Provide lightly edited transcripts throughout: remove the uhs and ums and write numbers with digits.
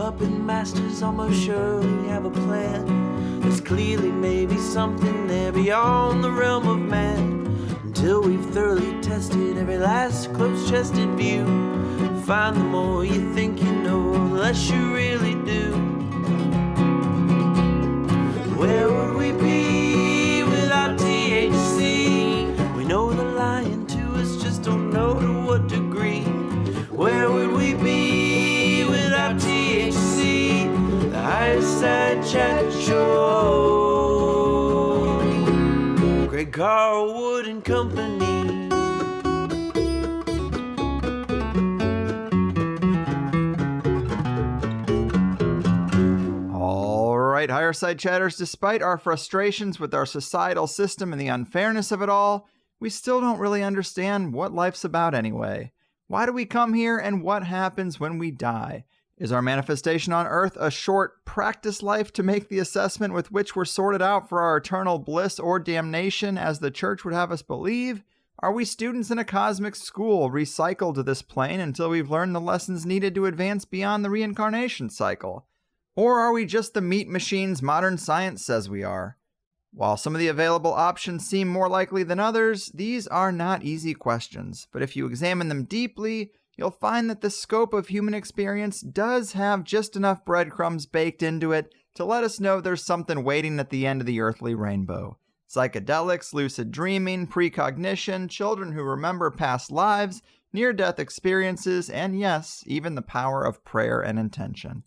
puppet masters almost surely have a plan. There's clearly maybe something there beyond the realm of man. Until we've thoroughly tested every last close-chested view. Find the more you think you know, the less you really do. Where would we be without THC? We know they're lying to us, just don't know to what degree. Where would we be without THC? The Higherside Chatters Show. Greg Carlwood and Company. All right, Higherside Chatters, despite our frustrations with our societal system and the unfairness of it all, we still don't really understand what life's about anyway. Why do we come here, and what happens when we die? Is our manifestation on Earth a short practice life to make the assessment with which we're sorted out for our eternal bliss or damnation, as the church would have us believe? Are we students in a cosmic school recycled to this plane until we've learned the lessons needed to advance beyond the reincarnation cycle? Or are we just the meat machines modern science says we are? While some of the available options seem more likely than others, these are not easy questions. But if you examine them deeply, you'll find that the scope of human experience does have just enough breadcrumbs baked into it to let us know there's something waiting at the end of the earthly rainbow. Psychedelics, lucid dreaming, precognition, children who remember past lives, near-death experiences, and yes, even the power of prayer and intention.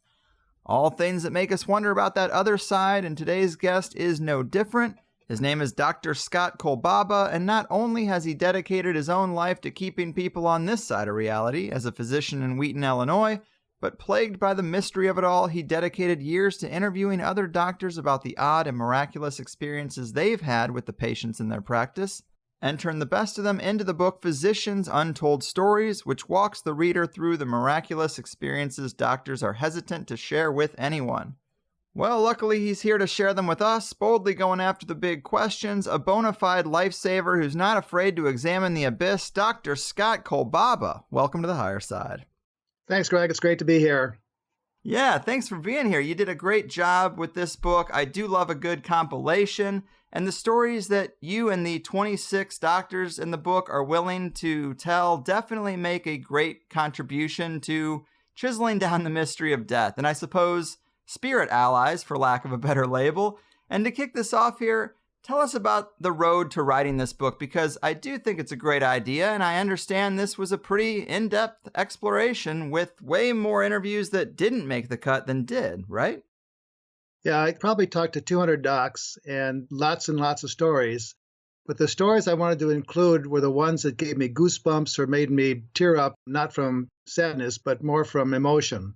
All things that make us wonder about that other side, and today's guest is no different. His name is Dr. Scott Kolbaba, and not only has he dedicated his own life to keeping people on this side of reality as a physician in Wheaton, Illinois, but plagued by the mystery of it all, he dedicated years to interviewing other doctors about the odd and miraculous experiences they've had with the patients in their practice, and turned the best of them into the book Physicians' Untold Stories, which walks the reader through the miraculous experiences doctors are hesitant to share with anyone. Well, luckily he's here to share them with us, boldly going after the big questions, a bona fide lifesaver who's not afraid to examine the abyss, Dr. Scott Kolbaba. Welcome to the Higher Side. Thanks, Greg. It's great to be here. Yeah, thanks for being here. You did a great job with this book. I do love a good compilation. And the stories that you and the 26 doctors in the book are willing to tell definitely make a great contribution to chiseling down the mystery of death. And I suppose spirit allies, for lack of a better label. And to kick this off here, tell us about the road to writing this book, because I do think it's a great idea. And I understand this was a pretty in-depth exploration with way more interviews that didn't make the cut than did, right? Yeah, I probably talked to 200 docs and lots of stories. But the stories I wanted to include were the ones that gave me goosebumps or made me tear up, not from sadness, but more from emotion.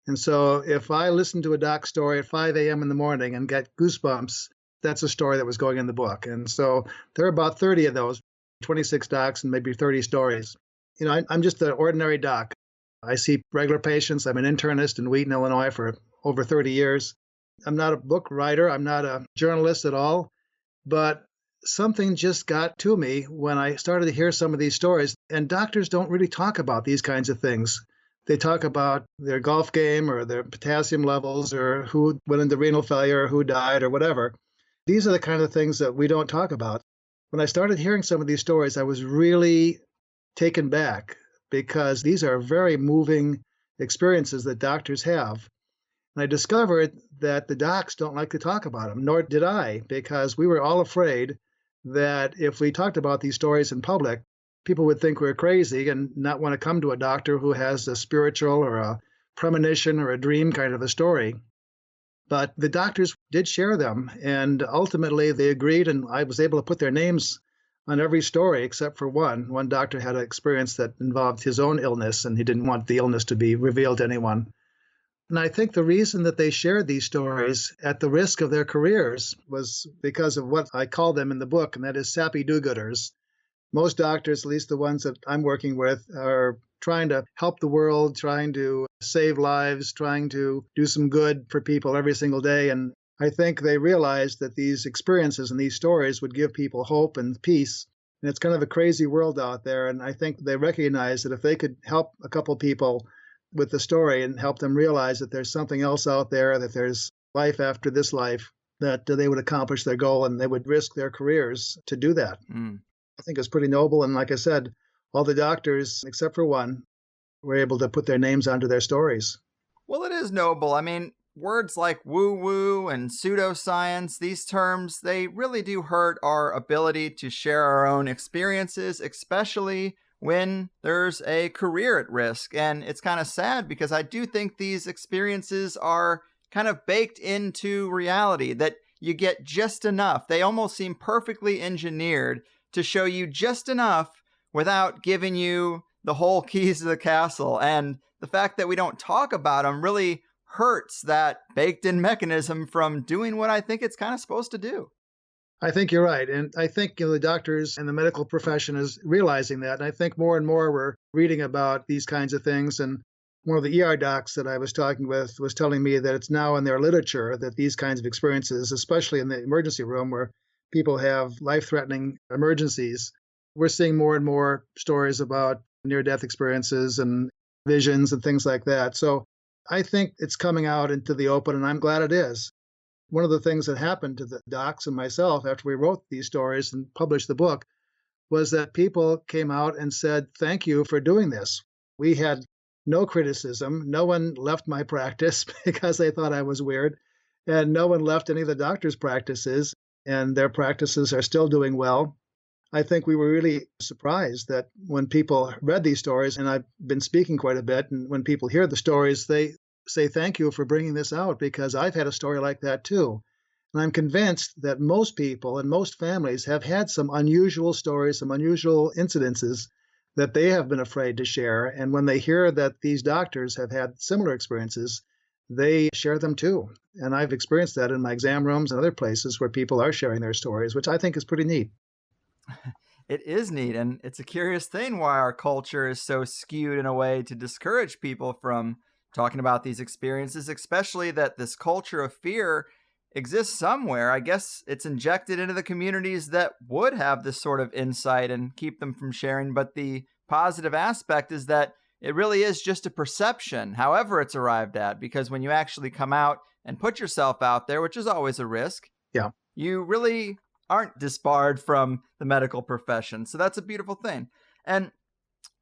And so if I listened to a doc story at 5 a.m. in the morning and get goosebumps, that's a story that was going in the book. And so there are about 30 of those, 26 docs and maybe 30 stories. You know, I'm just an ordinary doc. I see regular patients. I'm an internist in Wheaton, Illinois for over 30 years. I'm not a book writer. I'm not a journalist at all. But something just got to me when I started to hear some of these stories. And doctors don't really talk about these kinds of things. They talk about their golf game or their potassium levels or who went into renal failure or who died or whatever. These are the kind of things that we don't talk about. When I started hearing some of these stories, I was really taken back because these are very moving experiences that doctors have. And I discovered that the docs don't like to talk about them, nor did I, because we were all afraid that if we talked about these stories in public, people would think we're crazy and not want to come to a doctor who has a spiritual or a premonition or a dream kind of a story. But the doctors did share them, and ultimately they agreed, and I was able to put their names on every story except for one. One doctor had an experience that involved his own illness, and he didn't want the illness to be revealed to anyone. And I think the reason that they shared these stories at the risk of their careers was because of what I call them in the book, and that is sappy do-gooders. Most doctors, at least the ones that I'm working with, are trying to help the world, trying to save lives, trying to do some good for people every single day. And I think they realized that these experiences and these stories would give people hope and peace. And it's kind of a crazy world out there. And I think they recognized that if they could help a couple people, with the story and help them realize that there's something else out there, that there's life after this life, that they would accomplish their goal and they would risk their careers to do that. I think it's pretty noble. And like I said, all the doctors, except for one, were able to put their names onto their stories. Well, it is noble. I mean, words like woo-woo and pseudoscience, these terms, they really do hurt our ability to share our own experiences, especially when there's a career at risk. And it's kind of sad because I do think these experiences are kind of baked into reality, that you get just enough. They almost seem perfectly engineered to show you just enough without giving you the whole keys to the castle. And the fact that we don't talk about them really hurts that baked-in mechanism from doing what I think it's kind of supposed to do. I think you're right. And I think the doctors and the medical profession is realizing that. And I think more and more we're reading about these kinds of things. And one of the ER docs that I was talking with was telling me that it's now in their literature that these kinds of experiences, especially in the emergency room where people have life-threatening emergencies, we're seeing more and more stories about near-death experiences and visions and things like that. So I think it's coming out into the open, and I'm glad it is. One of the things that happened to the docs and myself after we wrote these stories and published the book was that people came out and said, thank you for doing this. We had no criticism. No one left my practice because they thought I was weird. And no one left any of the doctors' practices, and their practices are still doing well. I think we were really surprised that when people read these stories, and I've been speaking quite a bit, and when people hear the stories, they say, thank you for bringing this out, because I've had a story like that too. And I'm convinced that most people and most families have had some unusual stories, some unusual incidences that they have been afraid to share. And when they hear that these doctors have had similar experiences, they share them too. And I've experienced that in my exam rooms and other places where people are sharing their stories, which I think is pretty neat. It is neat, and it's a curious thing why our culture is so skewed in a way to discourage people from talking about these experiences, especially that this culture of fear exists somewhere. I guess it's injected into the communities that would have this sort of insight and keep them from sharing. But the positive aspect is that it really is just a perception, however it's arrived at, because when you actually come out and put yourself out there, which is always a risk, you really aren't disbarred from the medical profession. So that's a beautiful thing. And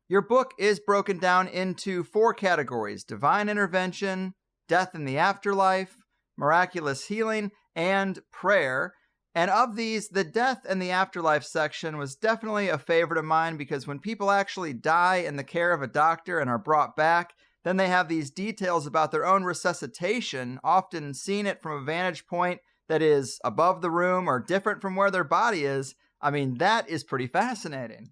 your book is broken down into 4 categories: divine intervention, death in the afterlife, miraculous healing, and prayer. And of these, the death and the afterlife section was definitely a favorite of mine, because when people actually die in the care of a doctor and are brought back, then they have these details about their own resuscitation, often seeing it from a vantage point that is above the room or different from where their body is. I mean, that is pretty fascinating.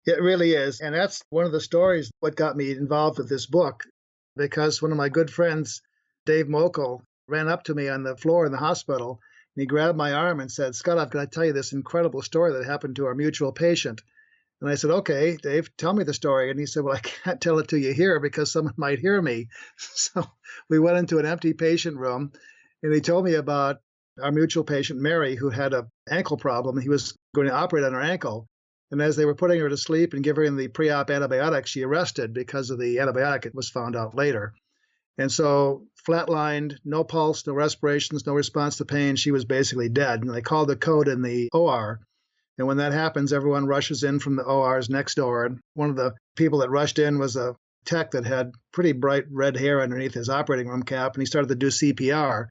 It really is. And that's one of the stories what got me involved with this book, because one of my good friends, Dave Mokel, ran up to me on the floor in the hospital, and he grabbed my arm and said, Scott, I've got to tell you this incredible story that happened to our mutual patient. And I said, okay, Dave, tell me the story. And he said, well, I can't tell it to you here because someone might hear me. So we went into an empty patient room, and he told me about our mutual patient, Mary, who had an ankle problem. He was going to operate on her ankle. And as they were putting her to sleep and giving her the pre-op antibiotic, she arrested because of the antibiotic. It was found out later. And so flatlined, no pulse, no respirations, no response to pain. She was basically dead. And they called the code in the OR. And when that happens, everyone rushes in from the ORs next door. And one of the people that rushed in was a tech that had pretty bright red hair underneath his operating room cap. And he started to do CPR.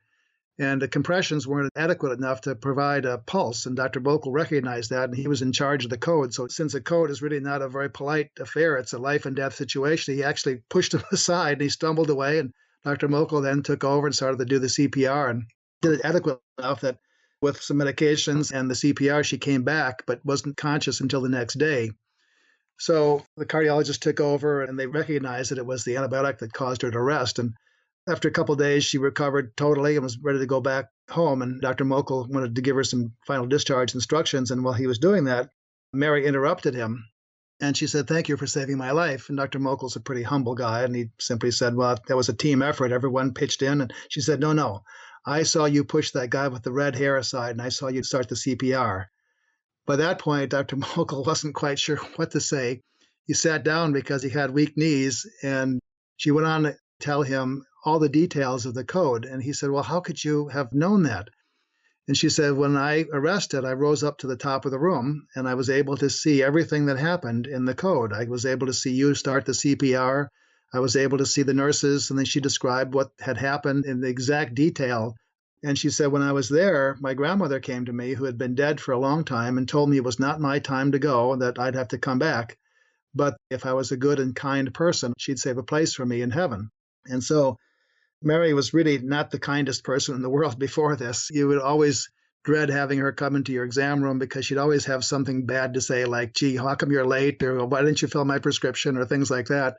And the compressions weren't adequate enough to provide a pulse. And Dr. Bokel recognized that, and he was in charge of the code. So since a code is really not a very polite affair, it's a life and death situation, he actually pushed him aside, and he stumbled away. And Dr. Mokel then took over and started to do the CPR and did it adequate enough that with some medications and the CPR, she came back, but wasn't conscious until the next day. So the cardiologist took over, and they recognized that it was the antibiotic that caused her to arrest. And after a couple of days, she recovered totally and was ready to go back home. And Dr. Mokel wanted to give her some final discharge instructions. And while he was doing that, Mary interrupted him. And she said, thank you for saving my life. And Dr. Mokel's a pretty humble guy. And he simply said, well, that was a team effort. Everyone pitched in. And she said, no. I saw you push that guy with the red hair aside, and I saw you start the CPR. By that point, Dr. Mokel wasn't quite sure what to say. He sat down because he had weak knees, and She went on to tell him all the details of the code. And he said, well, how could you have known that? And she said, when I arrested, I rose up to the top of the room and I was able to see everything that happened in the code. I was able to see you start the CPR. I was able to see the nurses. And then she described what had happened in the exact detail. And she said, when I was there, my grandmother came to me, who had been dead for a long time, and told me it was not my time to go, that I'd have to come back. But if I was a good and kind person, she'd save a place for me in heaven. And so Mary was really not the kindest person in the world before this. You would always dread having her come into your exam room because she'd always have something bad to say, like, gee, how come you're late? Or why didn't you fill my prescription? Or things like that.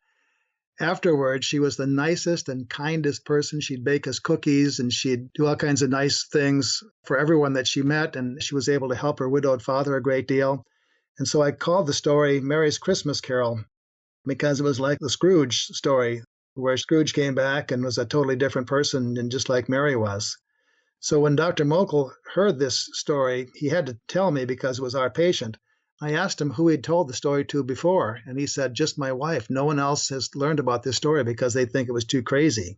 Afterwards, she was the nicest and kindest person. She'd bake us cookies and she'd do all kinds of nice things for everyone that she met. And she was able to help her widowed father a great deal. And so I called the story Mary's Christmas Carol because it was like the Scrooge story, where Scrooge came back and was a totally different person and just like Mary was. So when Dr. Mokel heard this story, he had to tell me because it was our patient. I asked him who he'd told the story to before, and he said, just my wife. No one else has learned about this story because they think it was too crazy.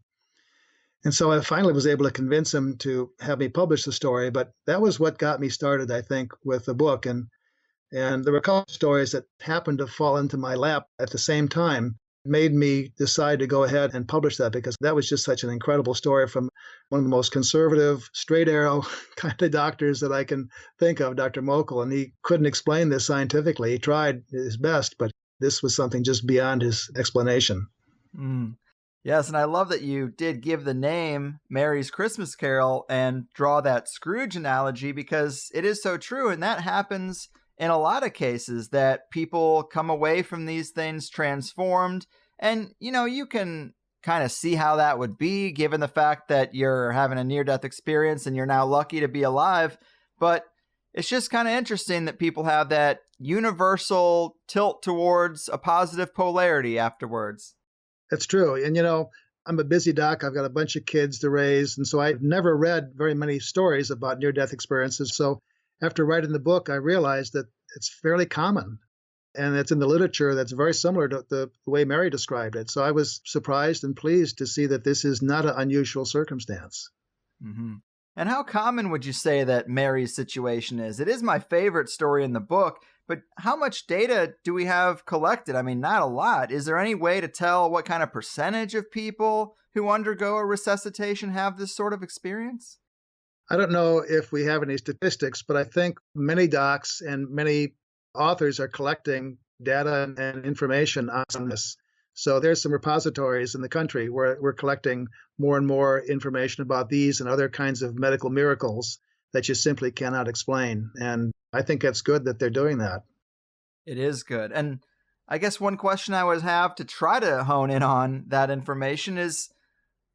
And so I finally was able to convince him to have me publish the story, but that was what got me started, I think, with the book. And there were a couple of stories that happened to fall into my lap at the same time, made me decide to go ahead and publish that because that was just such an incredible story from one of the most conservative, straight arrow kind of doctors that I can think of, Dr. Mokel. And he couldn't explain this scientifically. He tried his best, but this was something just beyond his explanation. Mm. Yes, and I love that you did give the name Mary's Christmas Carol and draw that Scrooge analogy because it is so true. And that happens in a lot of cases, that people come away from these things transformed. And, you can kind of see how that would be given the fact that you're having a near-death experience and you're now lucky to be alive. But it's just kind of interesting that people have that universal tilt towards a positive polarity afterwards. That's true. And, I'm a busy doc. I've got a bunch of kids to raise. And so I've never read very many stories about near-death experiences. So after writing the book, I realized that it's fairly common. And it's in the literature that's very similar to the way Mary described it. So I was surprised and pleased to see that this is not an unusual circumstance. Mm-hmm. And how common would you say that Mary's situation is? It is my favorite story in the book, but how much data do we have collected? I mean, not a lot. Is there any way to tell what kind of percentage of people who undergo a resuscitation have this sort of experience? I don't know if we have any statistics, but I think many docs and many authors are collecting data and information on this. So there's some repositories in the country where we're collecting more and more information about these and other kinds of medical miracles that you simply cannot explain. And I think it's good that they're doing that. It is good. And I guess one question I would have to try to hone in on that information is,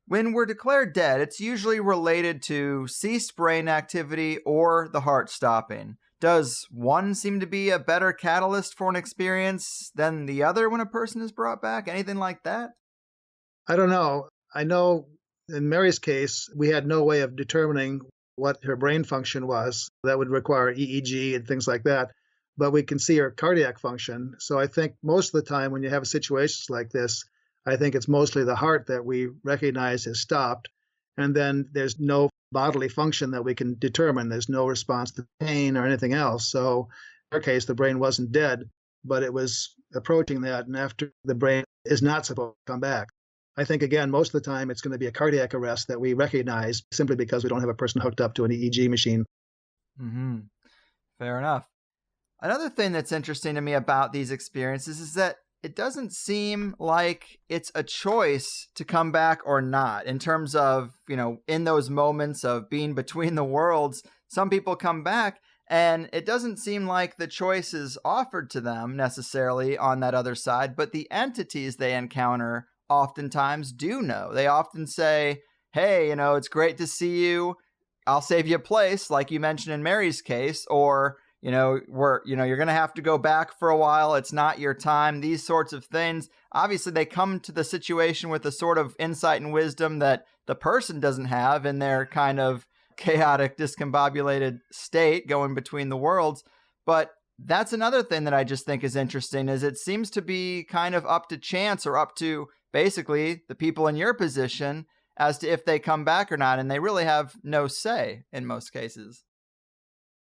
when we're declared dead, it's usually related to ceased brain activity or the heart stopping. Does one seem to be a better catalyst for an experience than the other when a person is brought back? Anything like that? I don't know. I know in Mary's case, we had no way of determining what her brain function was. That would require EEG and things like that. But we can see her cardiac function. So I think most of the time when you have situations like this, I think it's mostly the heart that we recognize has stopped. And then there's no bodily function that we can determine. There's no response to pain or anything else. So in our case, the brain wasn't dead, but it was approaching that. And after the brain is not supposed to come back. I think, again, most of the time it's going to be a cardiac arrest that we recognize simply because we don't have a person hooked up to an EEG machine. Mm-hmm. Fair enough. Another thing that's interesting to me about these experiences is that it doesn't seem like it's a choice to come back or not. In terms of, in those moments of being between the worlds, some people come back and it doesn't seem like the choice is offered to them necessarily on that other side, but the entities they encounter oftentimes do know. They often say, hey, it's great to see you. I'll save you a place, like you mentioned in Mary's case, or you're going to have to go back for a while. It's not your time. These sorts of things. Obviously, they come to the situation with a sort of insight and wisdom that the person doesn't have in their kind of chaotic, discombobulated state going between the worlds. But that's another thing that I just think is interesting, is it seems to be kind of up to chance or up to basically the people in your position as to if they come back or not, and they really have no say in most cases.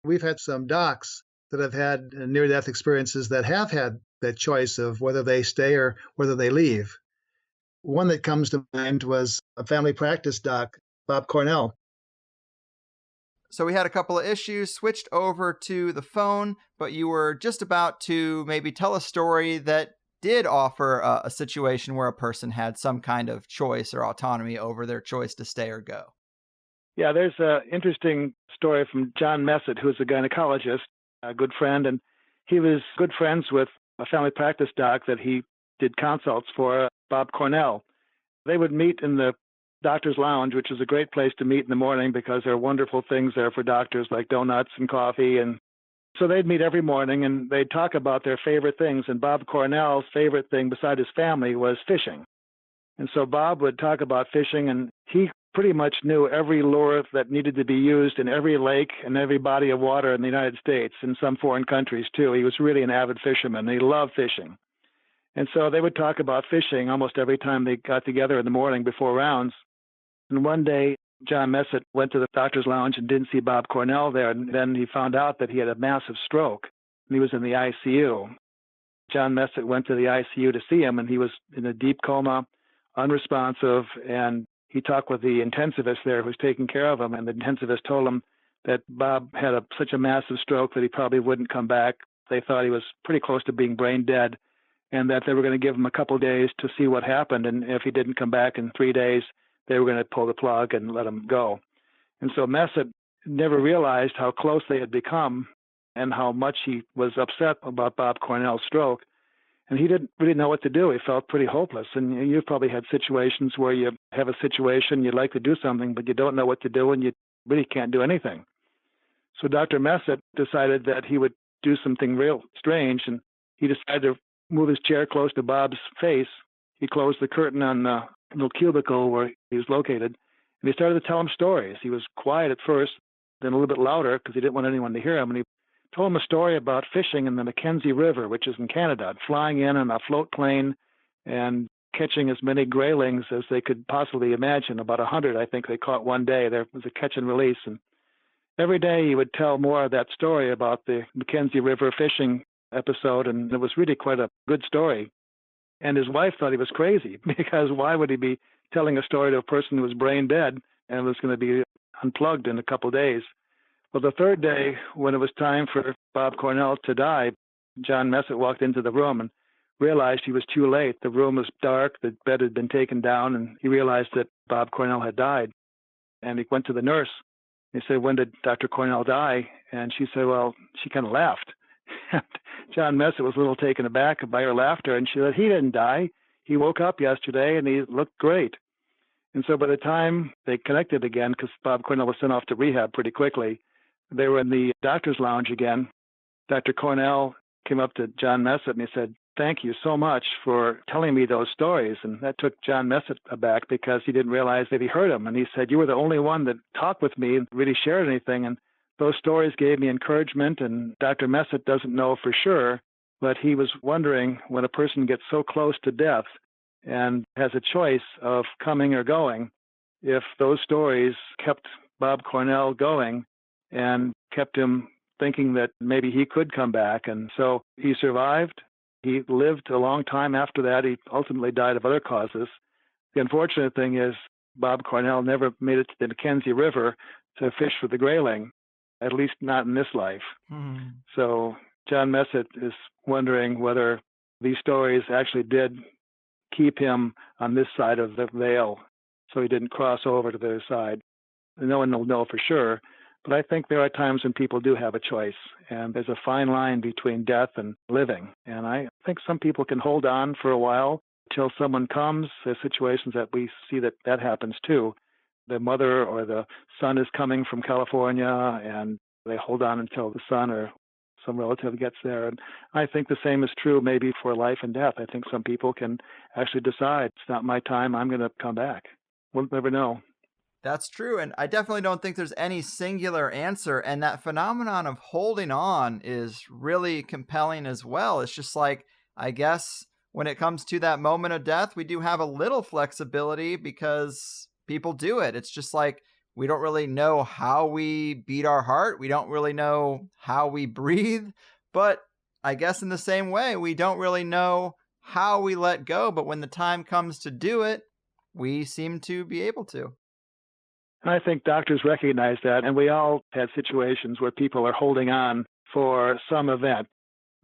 We've had some docs that have had near-death experiences that have had that choice of whether they stay or whether they leave. One that comes to mind was a family practice doc, Bob Cornell. So we had a couple of issues, switched over to the phone, but you were just about to maybe tell a story that did offer a situation where a person had some kind of choice or autonomy over their choice to stay or go. Yeah, there's an interesting story from John Messett, who's a gynecologist, a good friend, and he was good friends with a family practice doc that he did consults for, Bob Cornell. They would meet in the doctor's lounge, which is a great place to meet in the morning because there are wonderful things there for doctors like donuts and coffee. And so they'd meet every morning and they'd talk about their favorite things. And Bob Cornell's favorite thing beside his family was fishing. And so Bob would talk about fishing, and he pretty much knew every lure that needed to be used in every lake and every body of water in the United States, and some foreign countries too. He was really an avid fisherman. He loved fishing. And so they would talk about fishing almost every time they got together in the morning before rounds. And one day, John Messett went to the doctor's lounge and didn't see Bob Cornell there. And then he found out that he had a massive stroke, and he was in the ICU. John Messett went to the ICU to see him, and he was in a deep coma, unresponsive. And he talked with the intensivist there who was taking care of him. And the intensivist told him that Bob had such a massive stroke that he probably wouldn't come back. They thought he was pretty close to being brain dead, and that they were going to give him a couple of days to see what happened. And if he didn't come back in 3 days, they were going to pull the plug and let him go. And so Messett never realized how close they had become and how much he was upset about Bob Cornell's stroke. And he didn't really know what to do. He felt pretty hopeless. And you've probably had situations where you have a situation, you'd like to do something, but you don't know what to do, and you really can't do anything. So Dr. Messett decided that he would do something real strange, and he decided to move his chair close to Bob's face. He closed the curtain on the little cubicle where he was located, and he started to tell him stories. He was quiet at first, then a little bit louder because he didn't want anyone to hear him. And he told him a story about fishing in the Mackenzie River, which is in Canada, flying in on a float plane and catching as many graylings as they could possibly imagine. About 100, I think, they caught one day. There was a catch and release. And every day he would tell more of that story about the Mackenzie River fishing episode, and it was really quite a good story. And his wife thought he was crazy, because why would he be telling a story to a person who was brain dead and was going to be unplugged in a couple of days? Well, the third day, when it was time for Bob Cornell to die, John Messett walked into the room and realized he was too late. The room was dark, the bed had been taken down, and he realized that Bob Cornell had died. And he went to the nurse. He said, "When did Dr. Cornell die?" And she said, well, she kind of laughed. John Messett was a little taken aback by her laughter, and she said, "He didn't die. He woke up yesterday, and he looked great." And so by the time they connected again, because Bob Cornell was sent off to rehab pretty quickly, they were in the doctor's lounge again. Dr. Cornell came up to John Messett, and he said, "Thank you so much for telling me those stories." And that took John Messett aback, because he didn't realize that he heard him. And he said, "You were the only one that talked with me and really shared anything. And those stories gave me encouragement." And Dr. Messett doesn't know for sure, but he was wondering, when a person gets so close to death and has a choice of coming or going, if those stories kept Bob Cornell going and kept him thinking that maybe he could come back. And so he survived. He lived a long time after that. He ultimately died of other causes. The unfortunate thing is Bob Cornell never made it to the Mackenzie River to fish for the grayling, at least not in this life. So John Messett is wondering whether these stories actually did keep him on this side of the veil, so he didn't cross over to the other side. No one will know for sure, but I think there are times when people do have a choice, and there's a fine line between death and living. And I think some people can hold on for a while till someone comes. There's situations that we see that happens too. The mother or the son is coming from California, and they hold on until the son or some relative gets there. And I think the same is true maybe for life and death. I think some people can actually decide, it's not my time, I'm going to come back. We'll never know. That's true. And I definitely don't think there's any singular answer. And that phenomenon of holding on is really compelling as well. It's just like, I guess when it comes to that moment of death, we do have a little flexibility because people do it. It's just like we don't really know how we beat our heart. We don't really know how we breathe. But I guess in the same way, we don't really know how we let go. But when the time comes to do it, we seem to be able to. And I think doctors recognize that. And we all had situations where people are holding on for some event.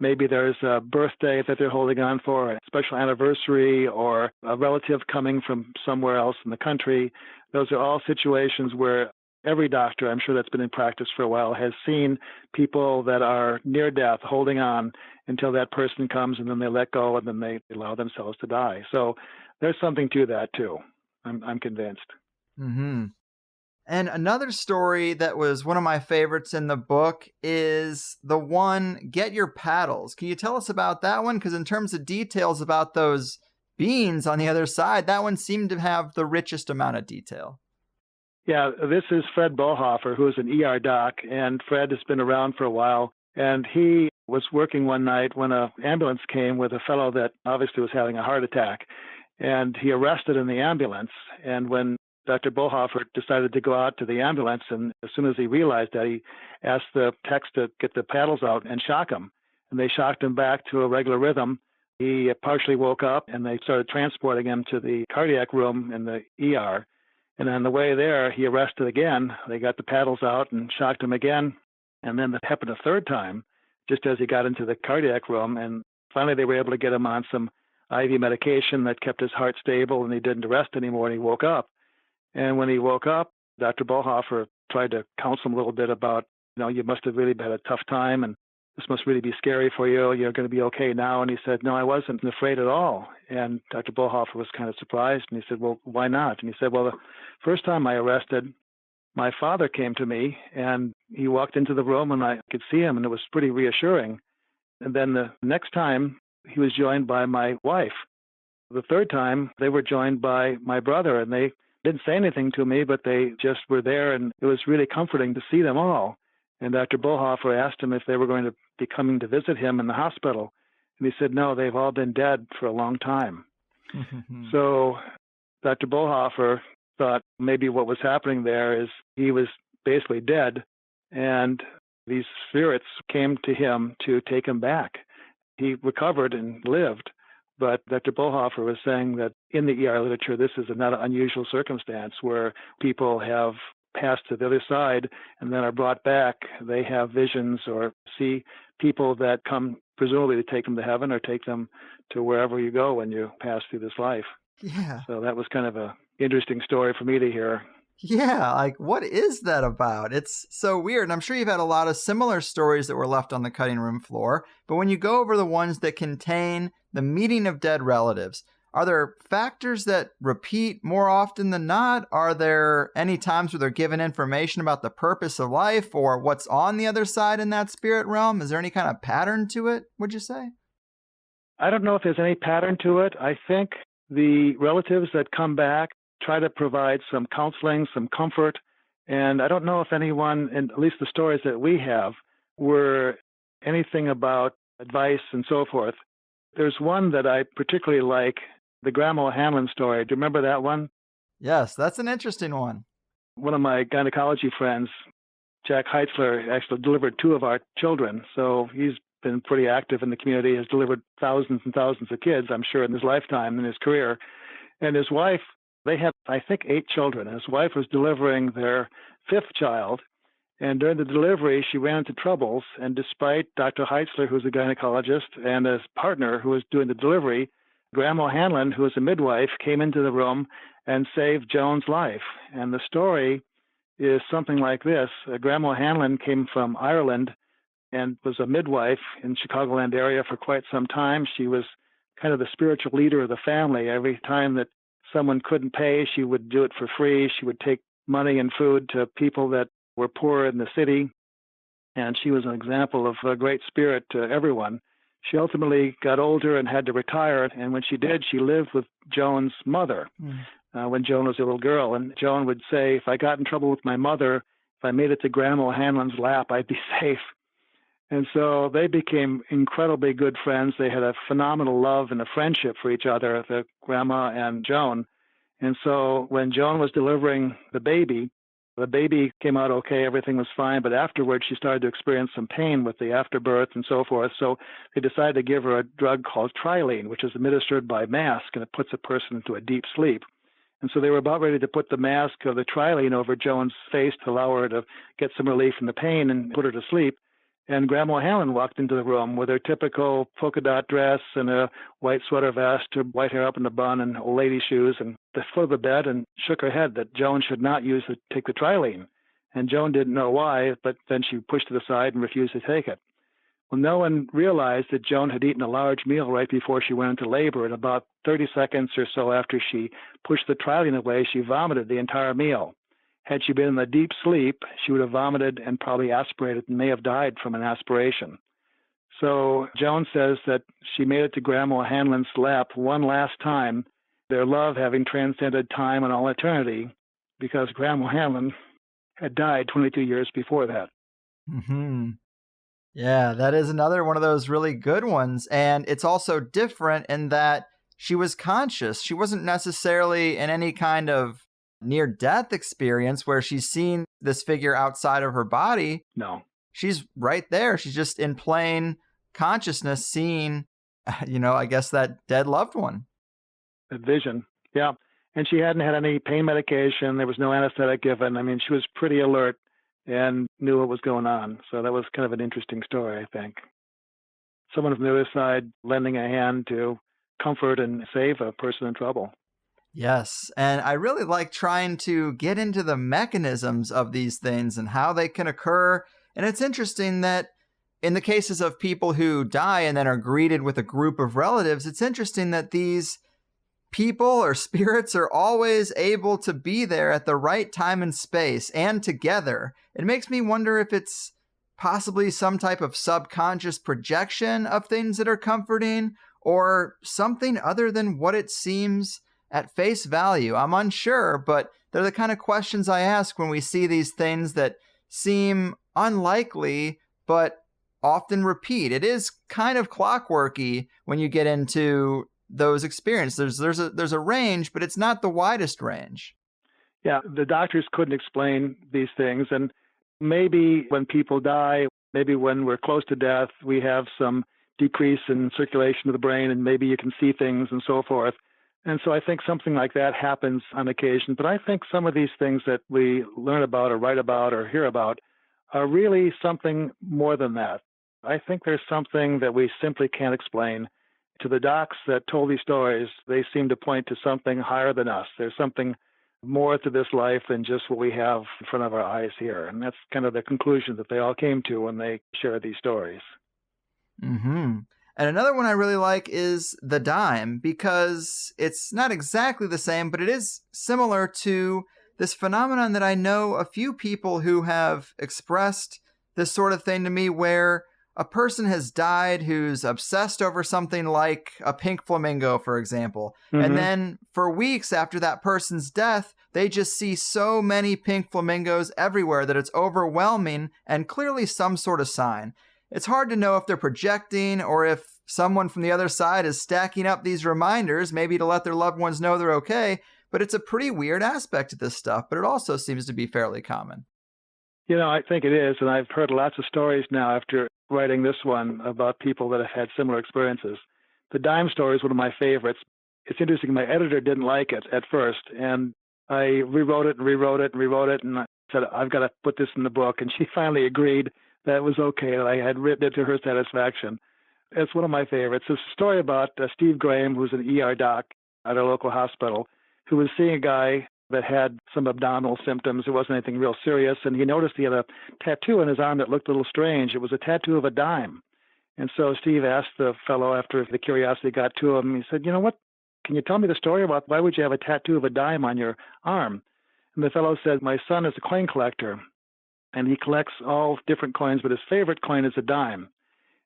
Maybe there's a birthday that they're holding on for, a special anniversary, or a relative coming from somewhere else in the country. Those are all situations where every doctor, I'm sure that's been in practice for a while, has seen people that are near death holding on until that person comes, and then they let go, and then they allow themselves to die. So there's something to that too. I'm convinced. Mm-hmm. And another story that was one of my favorites in the book is the one, Get Your Paddles. Can you tell us about that one? Because in terms of details about those beings on the other side, that one seemed to have the richest amount of detail. Yeah, this is Fred Bohofer, who is an ER doc, and Fred has been around for a while. And he was working one night when an ambulance came with a fellow that obviously was having a heart attack. And he arrested in the ambulance. And when Dr. Bohofer decided to go out to the ambulance, and as soon as he realized that, he asked the techs to get the paddles out and shock him. And they shocked him back to a regular rhythm. He partially woke up, and they started transporting him to the cardiac room in the ER. And on the way there, he arrested again. They got the paddles out and shocked him again. And then that happened a third time, just as he got into the cardiac room. And finally, they were able to get him on some IV medication that kept his heart stable, and he didn't arrest anymore, and he woke up. And when he woke up, Dr. Bohofer tried to counsel him a little bit about, you must have really had a tough time, and this must really be scary for you. You're going to be okay now. And he said, no, I wasn't afraid at all. And Dr. Bohofer was kind of surprised. And he said, well, why not? And he said, well, the first time I arrested, my father came to me, and he walked into the room, and I could see him, and it was pretty reassuring. And then the next time, he was joined by my wife. The third time, they were joined by my brother, and they didn't say anything to me, but they just were there, and it was really comforting to see them all. And Dr. Bohofer asked him if they were going to be coming to visit him in the hospital. And he said, no, they've all been dead for a long time. So Dr. Bohofer thought maybe what was happening there is he was basically dead, and these spirits came to him to take him back. He recovered and lived. But Dr. Bohofer was saying that in the ER literature, this is not an unusual circumstance where people have passed to the other side and then are brought back. They have visions or see people that come presumably to take them to heaven or take them to wherever you go when you pass through this life. Yeah. So that was kind of an interesting story for me to hear. Yeah, like what is that about? It's so weird. And I'm sure you've had a lot of similar stories that were left on the cutting room floor. But when you go over the ones that contain the meeting of dead relatives, are there factors that repeat more often than not? Are there any times where they're given information about the purpose of life or what's on the other side in that spirit realm? Is there any kind of pattern to it, would you say? I don't know if there's any pattern to it. I think the relatives that come back try to provide some counseling, some comfort. And I don't know if anyone, and at least the stories that we have, were anything about advice and so forth. There's one that I particularly like, the Grandma Hanlon story. Do you remember that one? Yes, that's an interesting one. One of my gynecology friends, Jack Heitzler, actually delivered 2 of our children. So he's been pretty active in the community, has delivered thousands and thousands of kids, I'm sure, in his lifetime, in his career. And his wife, they had, I think, 8 children. His wife was delivering their 5th child. And during the delivery, she ran into troubles. And despite Dr. Heitzler, who's a gynecologist, and his partner who was doing the delivery, Grandma Hanlon, who was a midwife, came into the room and saved Joan's life. And the story is something like this. Grandma Hanlon came from Ireland and was a midwife in Chicagoland area for quite some time. She was kind of the spiritual leader of the family. Every time that someone couldn't pay, she would do it for free. She would take money and food to people that were poor in the city. And she was an example of a great spirit to everyone. She ultimately got older and had to retire. And when she did, she lived with Joan's mother when Joan was a little girl. And Joan would say, if I got in trouble with my mother, if I made it to Grandma Hanlon's lap, I'd be safe. And so they became incredibly good friends. They had a phenomenal love and a friendship for each other, the grandma and Joan. And so when Joan was delivering the baby came out okay, everything was fine, but afterwards she started to experience some pain with the afterbirth and so forth. So they decided to give her a drug called trilene, which is administered by mask, and it puts a person into a deep sleep. And so they were about ready to put the mask of the trilene over Joan's face to allow her to get some relief from the pain and put her to sleep. And Grandma Hanlon walked into the room with her typical polka dot dress and a white sweater vest, her white hair up in a bun and old lady shoes, and the foot of the bed, and shook her head that Joan should not take the trilene. And Joan didn't know why, but then she pushed it aside and refused to take it. Well, no one realized that Joan had eaten a large meal right before she went into labor, and about 30 seconds or so after she pushed the trilene away, she vomited the entire meal. Had she been in a deep sleep, she would have vomited and probably aspirated and may have died from an aspiration. So Joan says that she made it to Grandma Hanlon's lap one last time, their love having transcended time and all eternity, because Grandma Hanlon had died 22 years before that. Mm-hmm. Yeah, that is another one of those really good ones. And it's also different in that she was conscious. She wasn't necessarily in any kind of near-death experience where she's seen this figure outside of her body. No. She's right there. She's just in plain consciousness seeing, I guess that dead loved one. That vision, yeah. And she hadn't had any pain medication. There was no anesthetic given. I mean, she was pretty alert and knew what was going on. So that was kind of an interesting story, I think. Someone from the other side lending a hand to comfort and save a person in trouble. Yes, and I really like trying to get into the mechanisms of these things and how they can occur. And it's interesting that in the cases of people who die and then are greeted with a group of relatives, it's interesting that these people or spirits are always able to be there at the right time and space and together. It makes me wonder if it's possibly some type of subconscious projection of things that are comforting or something other than what it seems at face value. I'm unsure, but they're the kind of questions I ask when we see these things that seem unlikely, but often repeat. It is kind of clockworky when you get into those experiences. There's a range, but it's not the widest range. Yeah, the doctors couldn't explain these things. And maybe when people die, maybe when we're close to death, we have some decrease in circulation of the brain, and maybe you can see things and so forth. And so I think something like that happens on occasion. But I think some of these things that we learn about or write about or hear about are really something more than that. I think there's something that we simply can't explain. To the docs that told these stories, they seem to point to something higher than us. There's something more to this life than just what we have in front of our eyes here. And that's kind of the conclusion that they all came to when they shared these stories. Mm-hmm. And another one I really like is the dime, because it's not exactly the same, but it is similar to this phenomenon that I know a few people who have expressed this sort of thing to me, where a person has died who's obsessed over something like a pink flamingo, for example. Mm-hmm. And then for weeks after that person's death, they just see so many pink flamingos everywhere that it's overwhelming and clearly some sort of sign. It's hard to know if they're projecting or if someone from the other side is stacking up these reminders, maybe to let their loved ones know they're okay. But it's a pretty weird aspect of this stuff, but it also seems to be fairly common. I think it is. And I've heard lots of stories now after writing this one about people that have had similar experiences. The dime story is one of my favorites. It's interesting. My editor didn't like it at first, and I rewrote it, and I said, I've got to put this in the book. And she finally agreed that it was okay, that I had written it to her satisfaction. It's one of my favorites. It's a story about Steve Graham, who's an ER doc at our local hospital, who was seeing a guy that had some abdominal symptoms. It wasn't anything real serious, and he noticed he had a tattoo on his arm that looked a little strange. It was a tattoo of a dime. And so Steve asked the fellow, after the curiosity got to him, he said, what, can you tell me the story about why would you have a tattoo of a dime on your arm? And the fellow said, my son is a coin collector, and he collects all different coins, but his favorite coin is a dime.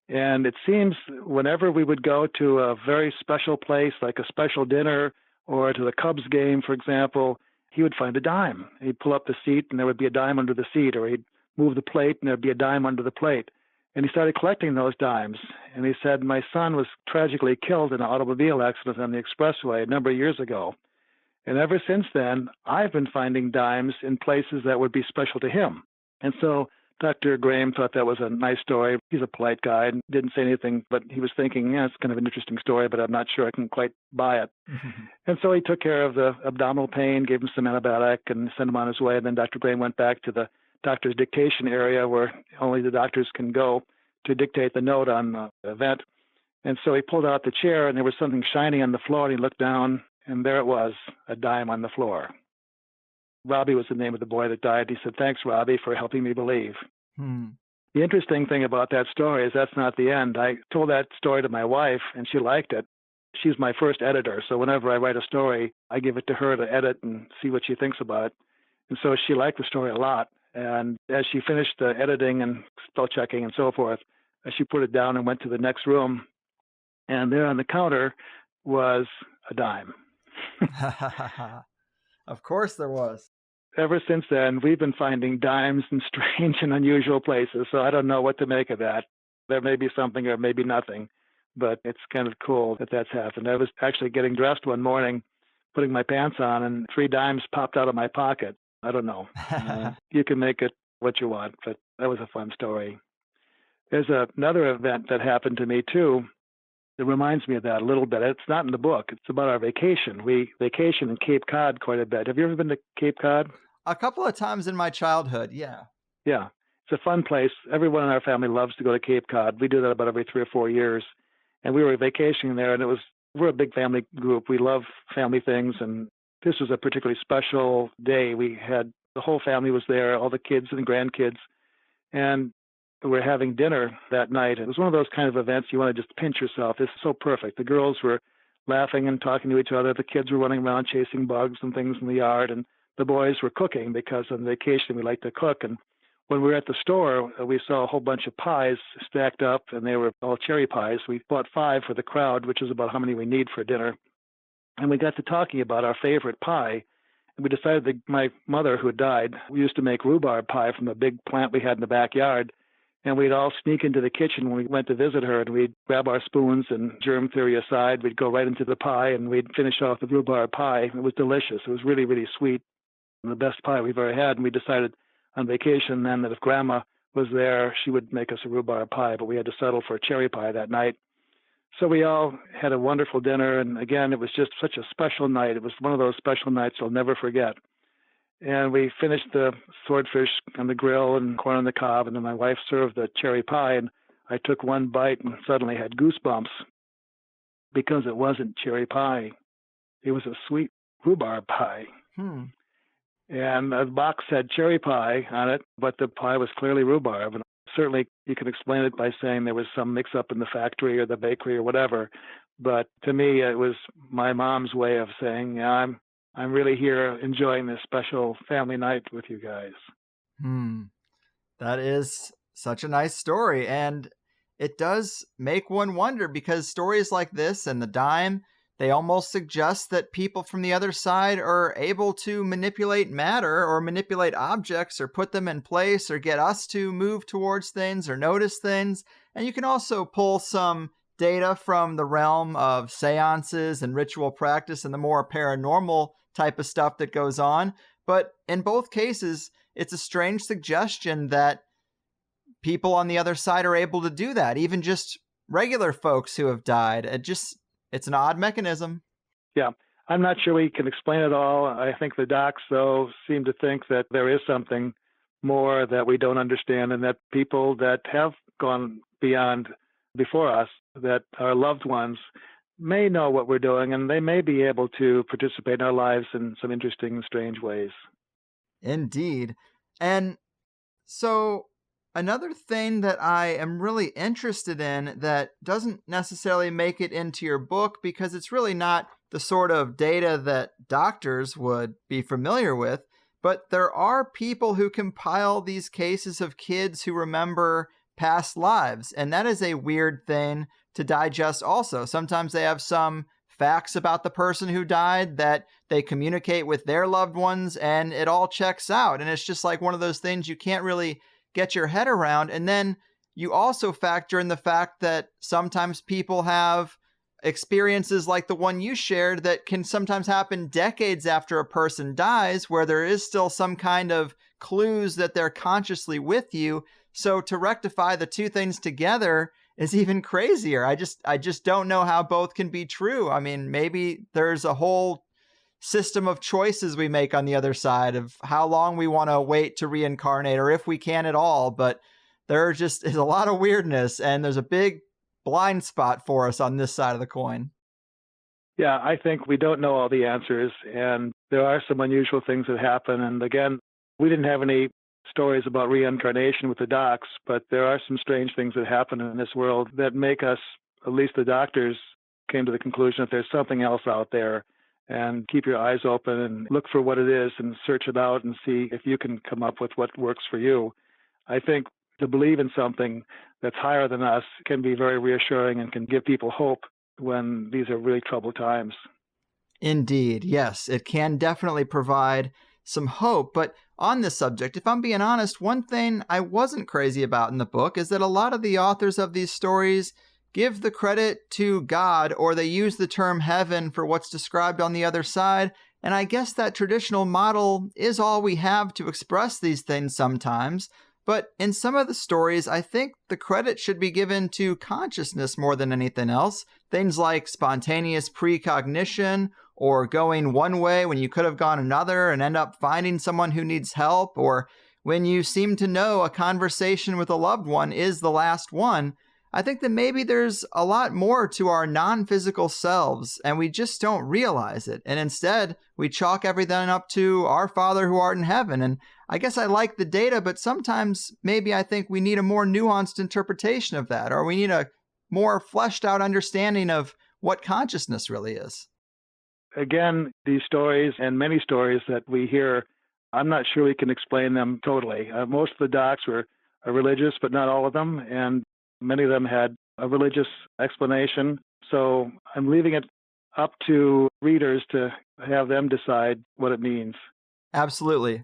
And it seems whenever we would go to a very special place, like a special dinner or to the Cubs game, for example, he would find a dime. He'd pull up the seat and there would be a dime under the seat, or he'd move the plate and there'd be a dime under the plate. And he started collecting those dimes. And he said, my son was tragically killed in an automobile accident on the expressway a number of years ago. And ever since then, I've been finding dimes in places that would be special to him. And so Dr. Graham thought that was a nice story. He's a polite guy and didn't say anything, but he was thinking, yeah, it's kind of an interesting story, but I'm not sure I can quite buy it. And so he took care of the abdominal pain, gave him some antibiotic, and sent him on his way. And then Dr. Graham went back to the doctor's dictation area where only the doctors can go to dictate the note on the event. And so he pulled out the chair, and there was something shiny on the floor, and he looked down, and there it was, a dime on the floor. Robbie was the name of the boy that died. He said, thanks, Robbie, for helping me believe. The interesting thing about that story is that's not the end. I told that story to my wife, and she liked it. She's my first editor, so whenever I write a story, I give it to her to edit and see what she thinks about it. And so she liked the story a lot. And as she finished the editing and spell checking and so forth, she put it down and went to the next room. And there on the counter was a dime. Of course there was. Ever since then, we've been finding dimes in strange and unusual places. So I don't know what to make of that. There may be something or maybe nothing, but it's kind of cool that that's happened. I was actually getting dressed one morning, putting my pants on, and 3 dimes popped out of my pocket. I don't know. You can make it what you want, but that was a fun story. There's another event that happened to me, too. It reminds me of that a little bit. It's not in the book. It's about our vacation. We vacation in Cape Cod quite a bit. Have you ever been to Cape Cod? A couple of times in my childhood, yeah. Yeah. It's a fun place. Everyone in our family loves to go to Cape Cod. We do that about every 3 or 4 years. And we were vacationing there, and we're a big family group. We love family things, and this was a particularly special day. The whole family was there, all the kids and grandkids, and we're having dinner that night. It was one of those kind of events you want to just pinch yourself. This is so perfect. The girls were laughing and talking to each other. The kids were running around chasing bugs and things in the yard, and the boys were cooking because on vacation we like to cook. And when we were at the store, we saw a whole bunch of pies stacked up, and they were all cherry pies. We bought 5 for the crowd, which is about how many we need for dinner. And we got to talking about our favorite pie. And we decided that my mother, who had died, we used to make rhubarb pie from a big plant we had in the backyard. And we'd all sneak into the kitchen when we went to visit her, and we'd grab our spoons, and germ theory aside, we'd go right into the pie, and we'd finish off the rhubarb pie. It was delicious. It was really, really sweet, and the best pie we've ever had. And we decided on vacation then that if Grandma was there, she would make us a rhubarb pie, but we had to settle for a cherry pie that night. So we all had a wonderful dinner, and again, it was just such a special night. It was one of those special nights I'll never forget. And we finished the swordfish on the grill and corn on the cob, and then my wife served the cherry pie, and I took one bite and suddenly had goosebumps because it wasn't cherry pie. It was a sweet rhubarb pie. And the box had cherry pie on it, but the pie was clearly rhubarb. And certainly you can explain it by saying there was some mix-up in the factory or the bakery or whatever. But to me, it was my mom's way of saying, yeah, I'm really here enjoying this special family night with you guys. That is such a nice story. And it does make one wonder, because stories like this and the dime, they almost suggest that people from the other side are able to manipulate matter or manipulate objects or put them in place or get us to move towards things or notice things. And you can also pull some data from the realm of seances and ritual practice and the more paranormal type of stuff that goes on. But in both cases, it's a strange suggestion that people on the other side are able to do that, even just regular folks who have died. It's an odd mechanism. Yeah, I'm not sure we can explain it all. I think the docs, though, seem to think that there is something more that we don't understand, and that people that have gone beyond before us, that our loved ones, may know what we're doing, and they may be able to participate in our lives in some interesting and strange ways. Indeed. And so another thing that I am really interested in that doesn't necessarily make it into your book, because it's really not the sort of data that doctors would be familiar with, but there are people who compile these cases of kids who remember past lives, and that is a weird thing to digest also. Sometimes they have some facts about the person who died that they communicate with their loved ones, and it all checks out. And it's just like one of those things you can't really get your head around. And then you also factor in the fact that sometimes people have experiences like the one you shared that can sometimes happen decades after a person dies, where there is still some kind of clues that they're consciously with you. So to rectify the two things together is even crazier. I just don't know how both can be true. I mean, maybe there's a whole system of choices we make on the other side of how long we want to wait to reincarnate, or if we can at all. But there just is a lot of weirdness, and there's a big blind spot for us on this side of the coin. Yeah, I think we don't know all the answers, and there are some unusual things that happen. And again, we didn't have any stories about reincarnation with the docs, but there are some strange things that happen in this world that make us, at least the doctors, came to the conclusion that there's something else out there. And keep your eyes open and look for what it is and search it out and see if you can come up with what works for you. I think to believe in something that's higher than us can be very reassuring and can give people hope when these are really troubled times. Indeed, yes, it can definitely provide some hope. But on this subject, if I'm being honest, one thing I wasn't crazy about in the book is that a lot of the authors of these stories give the credit to God, or they use the term heaven for what's described on the other side. And I guess that traditional model is all we have to express these things sometimes. But in some of the stories, I think the credit should be given to consciousness more than anything else. Things like spontaneous precognition, or going one way when you could have gone another and end up finding someone who needs help, or when you seem to know a conversation with a loved one is the last one. I think that maybe there's a lot more to our non-physical selves, and we just don't realize it. And instead, we chalk everything up to our Father who art in heaven. And I guess I like the data, but sometimes maybe I think we need a more nuanced interpretation of that, or we need a more fleshed out understanding of what consciousness really is. Again, these stories and many stories that we hear, I'm not sure we can explain them totally. Most of the docs are religious, but not all of them. And many of them had a religious explanation. So I'm leaving it up to readers to have them decide what it means. Absolutely.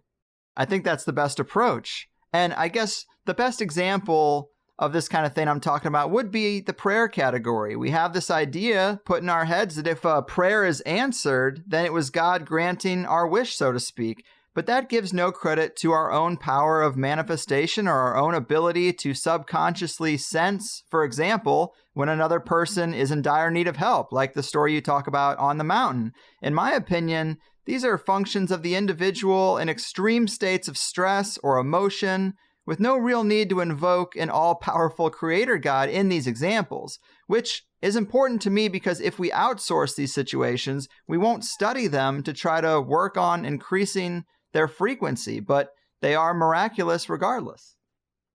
I think that's the best approach. And I guess the best example of this kind of thing I'm talking about would be the prayer category. We have this idea put in our heads that if a prayer is answered, then it was God granting our wish, so to speak. But that gives no credit to our own power of manifestation or our own ability to subconsciously sense, for example, when another person is in dire need of help, like the story you talk about on the mountain. In my opinion, these are functions of the individual in extreme states of stress or emotion, with no real need to invoke an all-powerful creator God in these examples, which is important to me because if we outsource these situations, we won't study them to try to work on increasing their frequency, but they are miraculous regardless.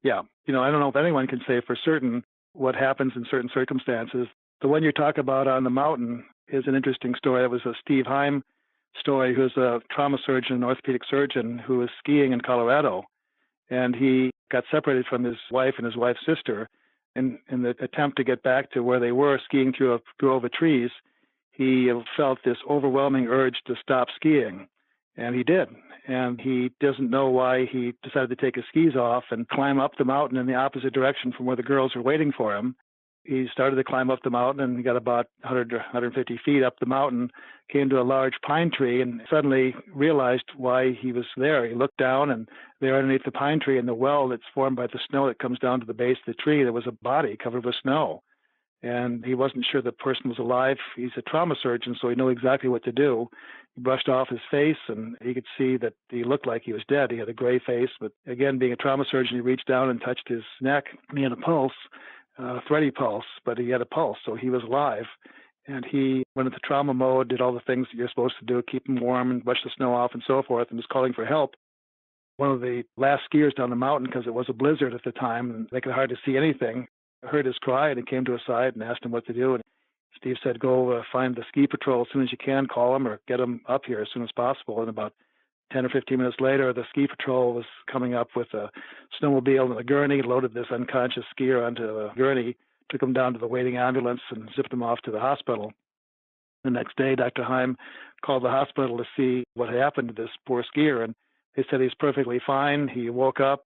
Yeah. I don't know if anyone can say for certain what happens in certain circumstances. The one you talk about on the mountain is an interesting story. It was a Steve Heim story, who's a trauma surgeon, an orthopedic surgeon, who was skiing in Colorado. And he got separated from his wife and his wife's sister. In the attempt to get back to where they were skiing through a grove of trees, he felt this overwhelming urge to stop skiing. And he did. And he doesn't know why he decided to take his skis off and climb up the mountain in the opposite direction from where the girls were waiting for him. He started to climb up the mountain, and he got about 100 or 150 feet up the mountain, came to a large pine tree, and suddenly realized why he was there. He looked down, and there underneath the pine tree in the well that's formed by the snow that comes down to the base of the tree, there was a body covered with snow. And he wasn't sure the person was alive. He's a trauma surgeon, so he knew exactly what to do. He brushed off his face, and he could see that he looked like he was dead. He had a gray face, but again, being a trauma surgeon, he reached down and touched his neck, and he had a pulse, thready pulse, but he had a pulse, so he was alive. And he went into trauma mode, did all the things that you're supposed to do, keep him warm and brush the snow off and so forth, and was calling for help. One of the last skiers down the mountain, because it was a blizzard at the time, and they could hardly see anything, heard his cry, and he came to his side and asked him what to do. And Steve said, go find the ski patrol as soon as you can, call them or get them up here as soon as possible. And about 10 or 15 minutes later, the ski patrol was coming up with a snowmobile and a gurney, loaded this unconscious skier onto a gurney, took him down to the waiting ambulance and zipped him off to the hospital. The next day, Dr. Heim called the hospital to see what had happened to this poor skier, and they said he's perfectly fine. He woke up,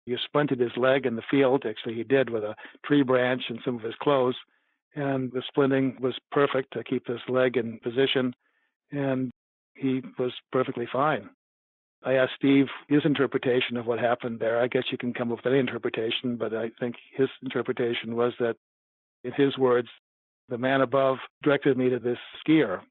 You splinted his leg in the field. Actually, he did with a tree branch and some of his clothes. And the splinting was perfect to keep his leg in position. And he was perfectly fine. I asked Steve his interpretation of what happened there. I guess you can come up with any interpretation, but I think his interpretation was that, in his words, the man above directed me to this skier.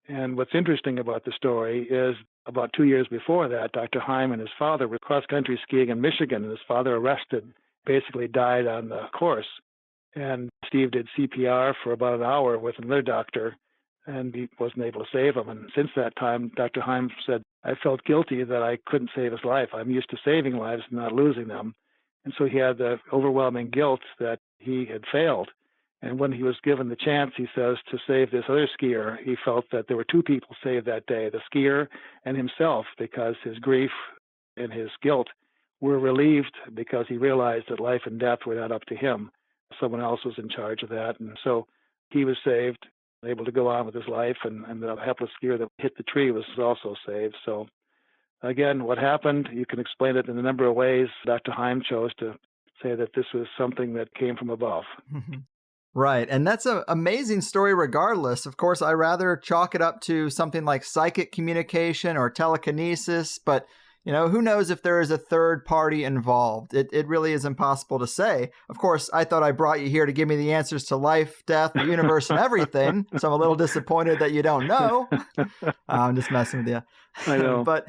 And what's interesting about the story is about 2 years before that, Dr. Heim and his father were cross-country skiing in Michigan, and his father arrested, basically died on the course. And Steve did CPR for about an hour with another doctor, and he wasn't able to save him. And since that time, Dr. Heim said, I felt guilty that I couldn't save his life. I'm used to saving lives and not losing them. And so he had the overwhelming guilt that he had failed. And when he was given the chance, he says, to save this other skier, he felt that there were two people saved that day, the skier and himself, because his grief and his guilt were relieved because he realized that life and death were not up to him. Someone else was in charge of that. And so he was saved, able to go on with his life, and the helpless skier that hit the tree was also saved. So again, what happened, you can explain it in a number of ways. Dr. Heim chose to say that this was something that came from above. Right. And that's an amazing story regardless. Of course, I rather chalk it up to something like psychic communication or telekinesis, but who knows if there is a third party involved? It really is impossible to say. Of course, I thought I brought you here to give me the answers to life, death, the universe, and everything. So I'm a little disappointed that you don't know. I'm just messing with you. I know. But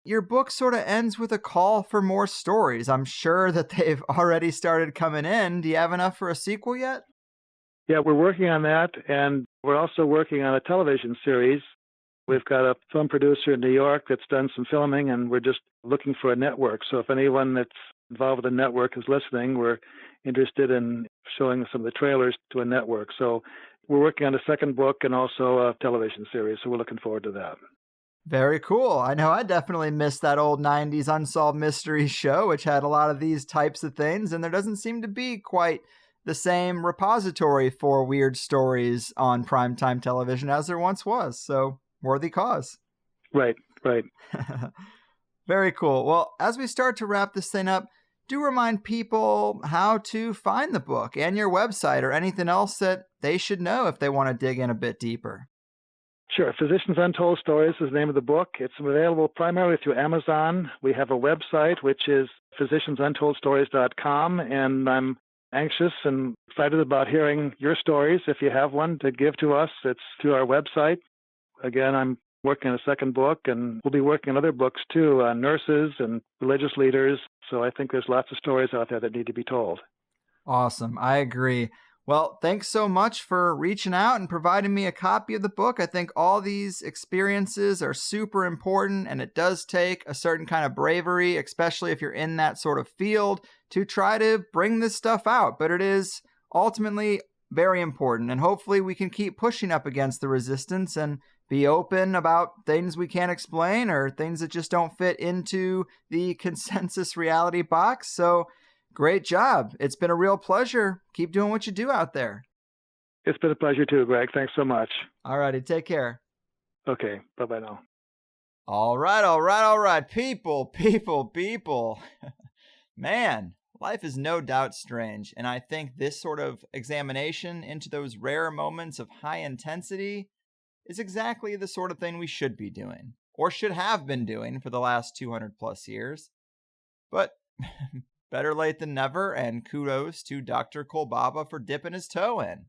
your book sort of ends with a call for more stories. I'm sure that they've already started coming in. Do you have enough for a sequel yet? Yeah, we're working on that, and we're also working on a television series. We've got a film producer in New York that's done some filming, and we're just looking for a network. So if anyone that's involved with the network is listening, we're interested in showing some of the trailers to a network. So we're working on a second book and also a television series, so we're looking forward to that. Very cool. I know I definitely missed that old 90s Unsolved Mysteries show, which had a lot of these types of things, and there doesn't seem to be quite the same repository for weird stories on primetime television as there once was. So, worthy cause. Right. Very cool. Well, as we start to wrap this thing up, do remind people how to find the book and your website or anything else that they should know if they want to dig in a bit deeper. Sure. Physicians Untold Stories is the name of the book. It's available primarily through Amazon. We have a website, which is physiciansunttoldstories.com, and I'm anxious and excited about hearing your stories. If you have one to give to us, it's through our website. Again, I'm working on a second book, and we'll be working on other books too, on nurses and religious leaders. So I think there's lots of stories out there that need to be told. Awesome. I agree. Well, thanks so much for reaching out and providing me a copy of the book. I think all these experiences are super important, and it does take a certain kind of bravery, especially if you're in that sort of field, to try to bring this stuff out. But it is ultimately very important, and hopefully we can keep pushing up against the resistance and be open about things we can't explain or things that just don't fit into the consensus reality box. So great job. It's been a real pleasure. Keep doing what you do out there. It's been a pleasure too, Greg. Thanks so much. All righty. Take care. Okay. Bye-bye now. All right. People. Man, life is no doubt strange. And I think this sort of examination into those rare moments of high intensity is exactly the sort of thing we should be doing, or should have been doing for the last 200 plus years. But better late than never, and kudos to Dr. Kolbaba for dipping his toe in.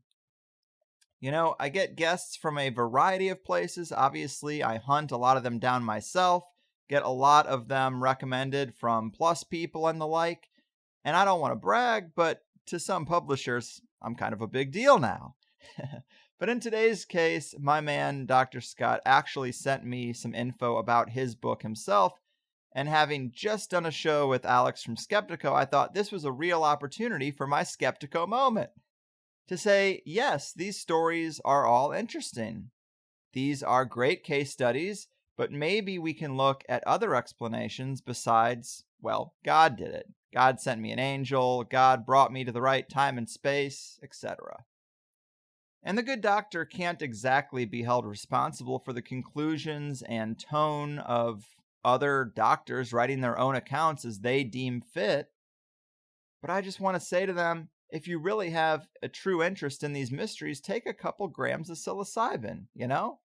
I get guests from a variety of places. Obviously, I hunt a lot of them down myself, get a lot of them recommended from Plus people and the like. And I don't want to brag, but to some publishers, I'm kind of a big deal now. But in today's case, my man, Dr. Scott, actually sent me some info about his book himself. And having just done a show with Alex from Skeptico, I thought this was a real opportunity for my Skeptico moment. To say, yes, these stories are all interesting. These are great case studies, but maybe we can look at other explanations besides, well, God did it. God sent me an angel, God brought me to the right time and space, etc. And the good doctor can't exactly be held responsible for the conclusions and tone of other doctors writing their own accounts as they deem fit. But I just want to say to them, if you really have a true interest in these mysteries, take a couple grams of psilocybin, you know?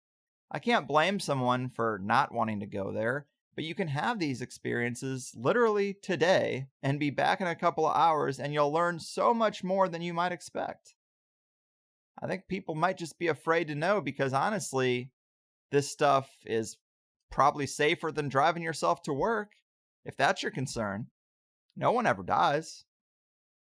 I can't blame someone for not wanting to go there, but you can have these experiences literally today and be back in a couple of hours, and you'll learn so much more than you might expect. I think people might just be afraid to know because honestly, this stuff is probably safer than driving yourself to work, if that's your concern. No one ever dies.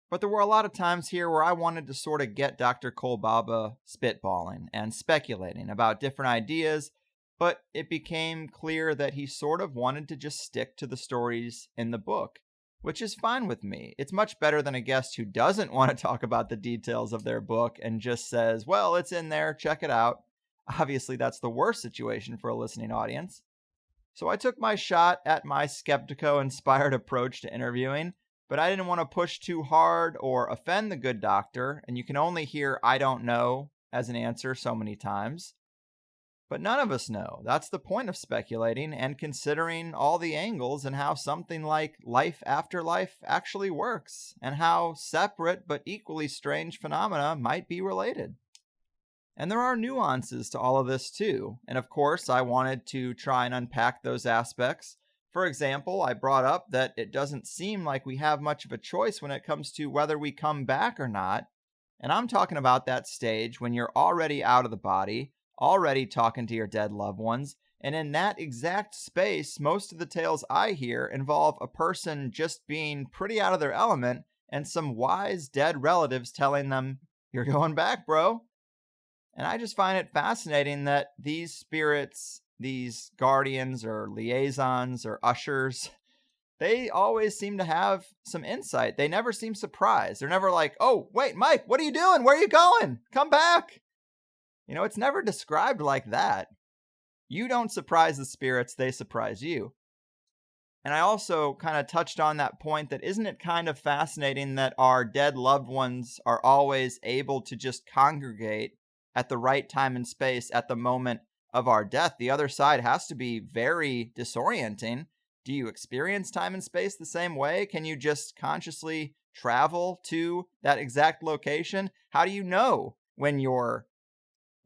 But there were a lot of times here where I wanted to sort of get Dr. Kolbaba spitballing and speculating about different ideas, but it became clear that he sort of wanted to just stick to the stories in the book, which is fine with me. It's much better than a guest who doesn't want to talk about the details of their book and just says, well, it's in there, check it out. Obviously, that's the worst situation for a listening audience. So I took my shot at my skeptico-inspired approach to interviewing, but I didn't want to push too hard or offend the good doctor, and you can only hear "I don't know" as an answer so many times. But none of us know. That's the point of speculating and considering all the angles and how something like life after life actually works, and how separate but equally strange phenomena might be related. And there are nuances to all of this too, and of course I wanted to try and unpack those aspects. For example, I brought up that it doesn't seem like we have much of a choice when it comes to whether we come back or not. And I'm talking about that stage when you're already out of the body, already talking to your dead loved ones. And in that exact space, most of the tales I hear involve a person just being pretty out of their element and some wise dead relatives telling them, "You're going back, bro." And I just find it fascinating that these spirits, these guardians or liaisons or ushers, they always seem to have some insight. They never seem surprised. They're never like, "Oh, wait, Mike, what are you doing? Where are you going? Come back." You know, it's never described like that. You don't surprise the spirits, they surprise you. And I also kind of touched on that point that isn't it kind of fascinating that our dead loved ones are always able to just congregate at the right time and space at the moment of our death? The other side has to be very disorienting. Do you experience time and space the same way? Can you just consciously travel to that exact location? How do you know when your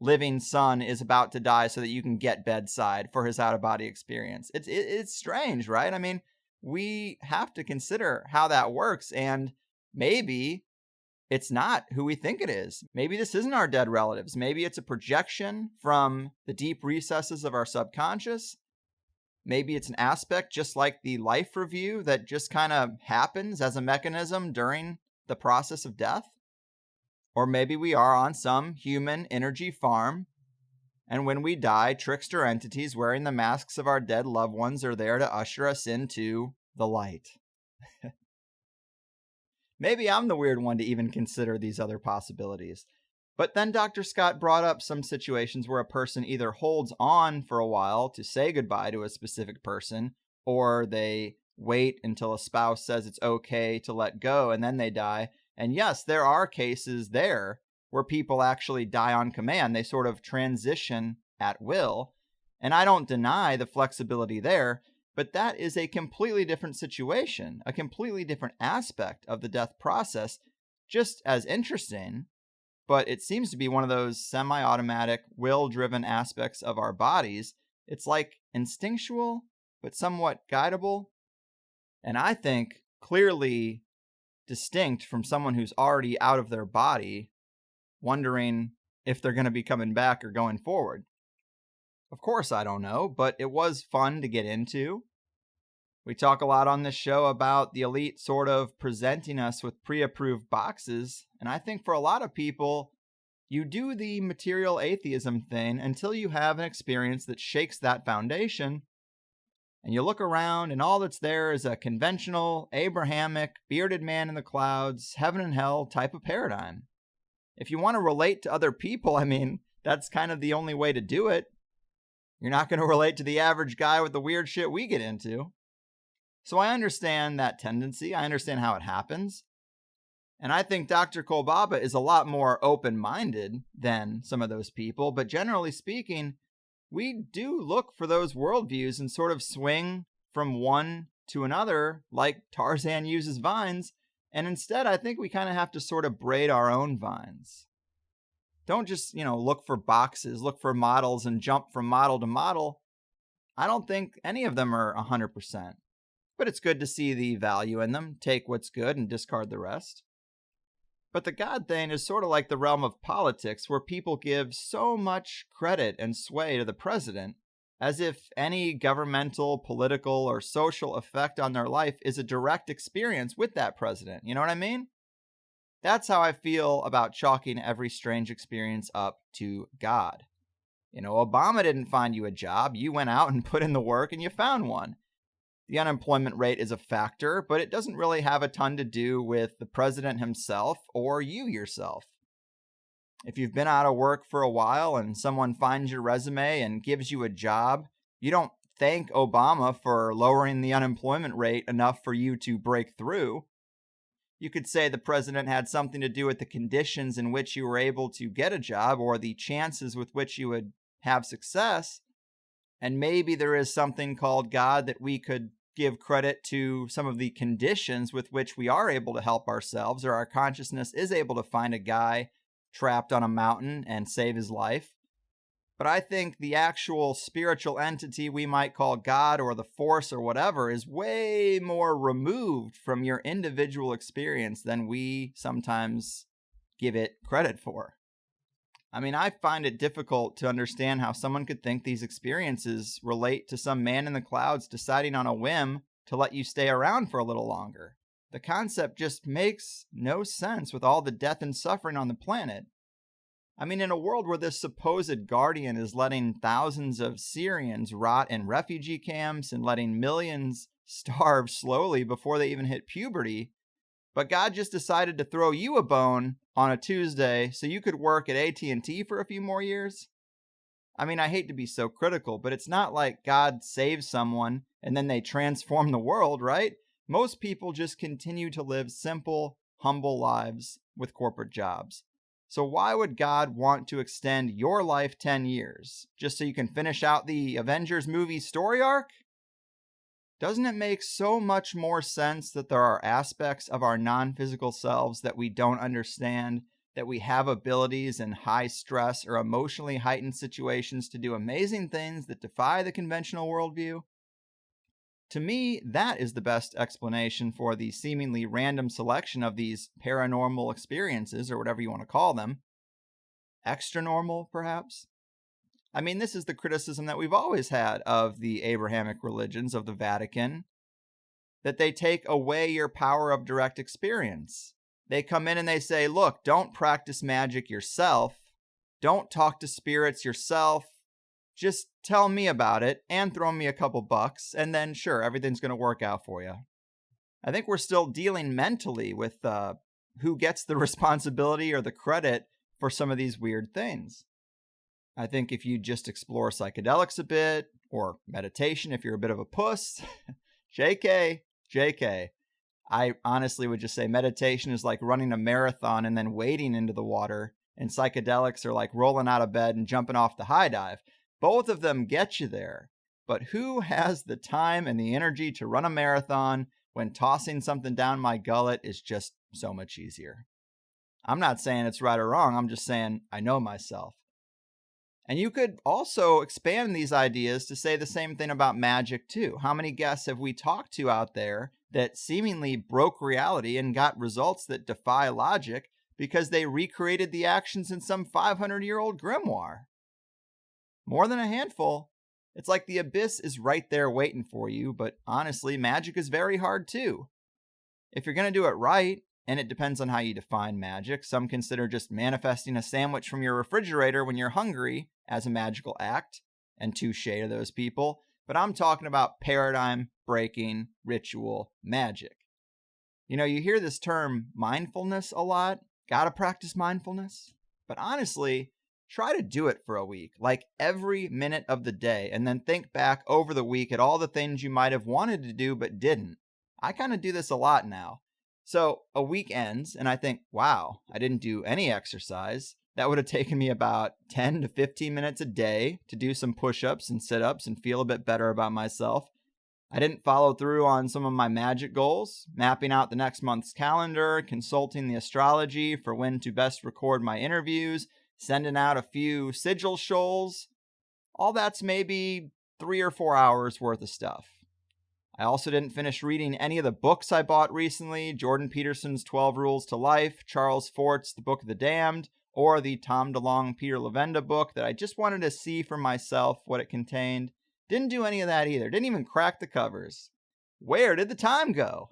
living son is about to die so that you can get bedside for his out-of-body experience? It's strange, right? I mean, we have to consider how that works, and maybe it's not who we think it is. Maybe this isn't our dead relatives. Maybe it's a projection from the deep recesses of our subconscious. Maybe it's an aspect just like the life review that just kind of happens as a mechanism during the process of death. Or maybe we are on some human energy farm, and when we die, trickster entities wearing the masks of our dead loved ones are there to usher us into the light. Maybe I'm the weird one to even consider these other possibilities. But then Dr. Scott brought up some situations where a person either holds on for a while to say goodbye to a specific person, or they wait until a spouse says it's okay to let go and then they die. And yes, there are cases there where people actually die on command. They sort of transition at will. And I don't deny the flexibility there. But that is a completely different situation, a completely different aspect of the death process, just as interesting, but it seems to be one of those semi-automatic, will-driven aspects of our bodies. It's like instinctual, but somewhat guidable, and I think clearly distinct from someone who's already out of their body, wondering if they're going to be coming back or going forward. Of course, I don't know, but it was fun to get into. We talk a lot on this show about the elite sort of presenting us with pre-approved boxes, and I think for a lot of people, you do the material atheism thing until you have an experience that shakes that foundation, and you look around and all that's there is a conventional, Abrahamic, bearded man in the clouds, heaven and hell type of paradigm. If you want to relate to other people, I mean, that's kind of the only way to do it. You're not going to relate to the average guy with the weird shit we get into. So I understand that tendency. I understand how it happens. And I think Dr. Kolbaba is a lot more open-minded than some of those people. But generally speaking, we do look for those worldviews and sort of swing from one to another like Tarzan uses vines, and instead I think we kind of have to sort of braid our own vines. Don't just, look for boxes, look for models and jump from model to model. I don't think any of them are 100%, but it's good to see the value in them, take what's good and discard the rest. But the God thing is sort of like the realm of politics, where people give so much credit and sway to the president, as if any governmental, political, or social effect on their life is a direct experience with that president. You know what I mean? That's how I feel about chalking every strange experience up to God. Obama didn't find you a job. You went out and put in the work and you found one. The unemployment rate is a factor, but it doesn't really have a ton to do with the president himself or you yourself. If you've been out of work for a while and someone finds your resume and gives you a job, you don't thank Obama for lowering the unemployment rate enough for you to break through. You could say the president had something to do with the conditions in which you were able to get a job or the chances with which you would have success. And maybe there is something called God that we could give credit to some of the conditions with which we are able to help ourselves, or our consciousness is able to find a guy trapped on a mountain and save his life. But I think the actual spiritual entity we might call God or the force or whatever is way more removed from your individual experience than we sometimes give it credit for. I mean, I find it difficult to understand how someone could think these experiences relate to some man in the clouds deciding on a whim to let you stay around for a little longer. The concept just makes no sense with all the death and suffering on the planet. I mean, in a world where this supposed guardian is letting thousands of Syrians rot in refugee camps and letting millions starve slowly before they even hit puberty, but God just decided to throw you a bone on a Tuesday so you could work at AT&T for a few more years? I mean, I hate to be so critical, but it's not like God saves someone and then they transform the world, right? Most people just continue to live simple, humble lives with corporate jobs. So why would God want to extend your life 10 years? Just so you can finish out the Avengers movie story arc? Doesn't it make so much more sense that there are aspects of our non-physical selves that we don't understand, that we have abilities in high stress or emotionally heightened situations to do amazing things that defy the conventional worldview? To me, that is the best explanation for the seemingly random selection of these paranormal experiences, or whatever you want to call them. Extra normal, perhaps? I mean, this is the criticism that we've always had of the Abrahamic religions, of the Vatican, that they take away your power of direct experience. They come in and they say, look, don't practice magic yourself. Don't talk to spirits yourself. Just tell me about it and throw me a couple bucks, and then sure, everything's going to work out for you. I think we're still dealing mentally with who gets the responsibility or the credit for some of these weird things. I think if you just explore psychedelics a bit, or meditation if you're a bit of a puss, JK. I honestly would just say meditation is like running a marathon and then wading into the water, and psychedelics are like rolling out of bed and jumping off the high dive. Both of them get you there, but who has the time and the energy to run a marathon when tossing something down my gullet is just so much easier? I'm not saying it's right or wrong, I'm just saying I know myself. And you could also expand these ideas to say the same thing about magic too. How many guests have we talked to out there that seemingly broke reality and got results that defy logic because they recreated the actions in some 500-year-old grimoire? More than a handful. It's like the abyss is right there waiting for you, but honestly, magic is very hard too. If you're going to do it right, and it depends on how you define magic, some consider just manifesting a sandwich from your refrigerator when you're hungry as a magical act, and touche to those people, but I'm talking about paradigm-breaking ritual magic. You know, you hear this term mindfulness a lot. Gotta practice mindfulness. But honestly, try to do it for a week, like every minute of the day, and then think back over the week at all the things you might have wanted to do but didn't. I kind of do this a lot now. So a week ends, and I think, wow, I didn't do any exercise. That would have taken me about 10 to 15 minutes a day to do some push-ups and sit-ups and feel a bit better about myself. I didn't follow through on some of my magic goals, mapping out the next month's calendar, consulting the astrology for when to best record my interviews, sending out a few sigil shoals. All that's maybe 3 or 4 hours worth of stuff. I also didn't finish reading any of the books I bought recently, Jordan Peterson's 12 Rules to Life, Charles Fort's The Book of the Damned, or the Tom DeLonge Peter Levenda book that I just wanted to see for myself what it contained. Didn't do any of that either. Didn't even crack the covers. Where did the time go?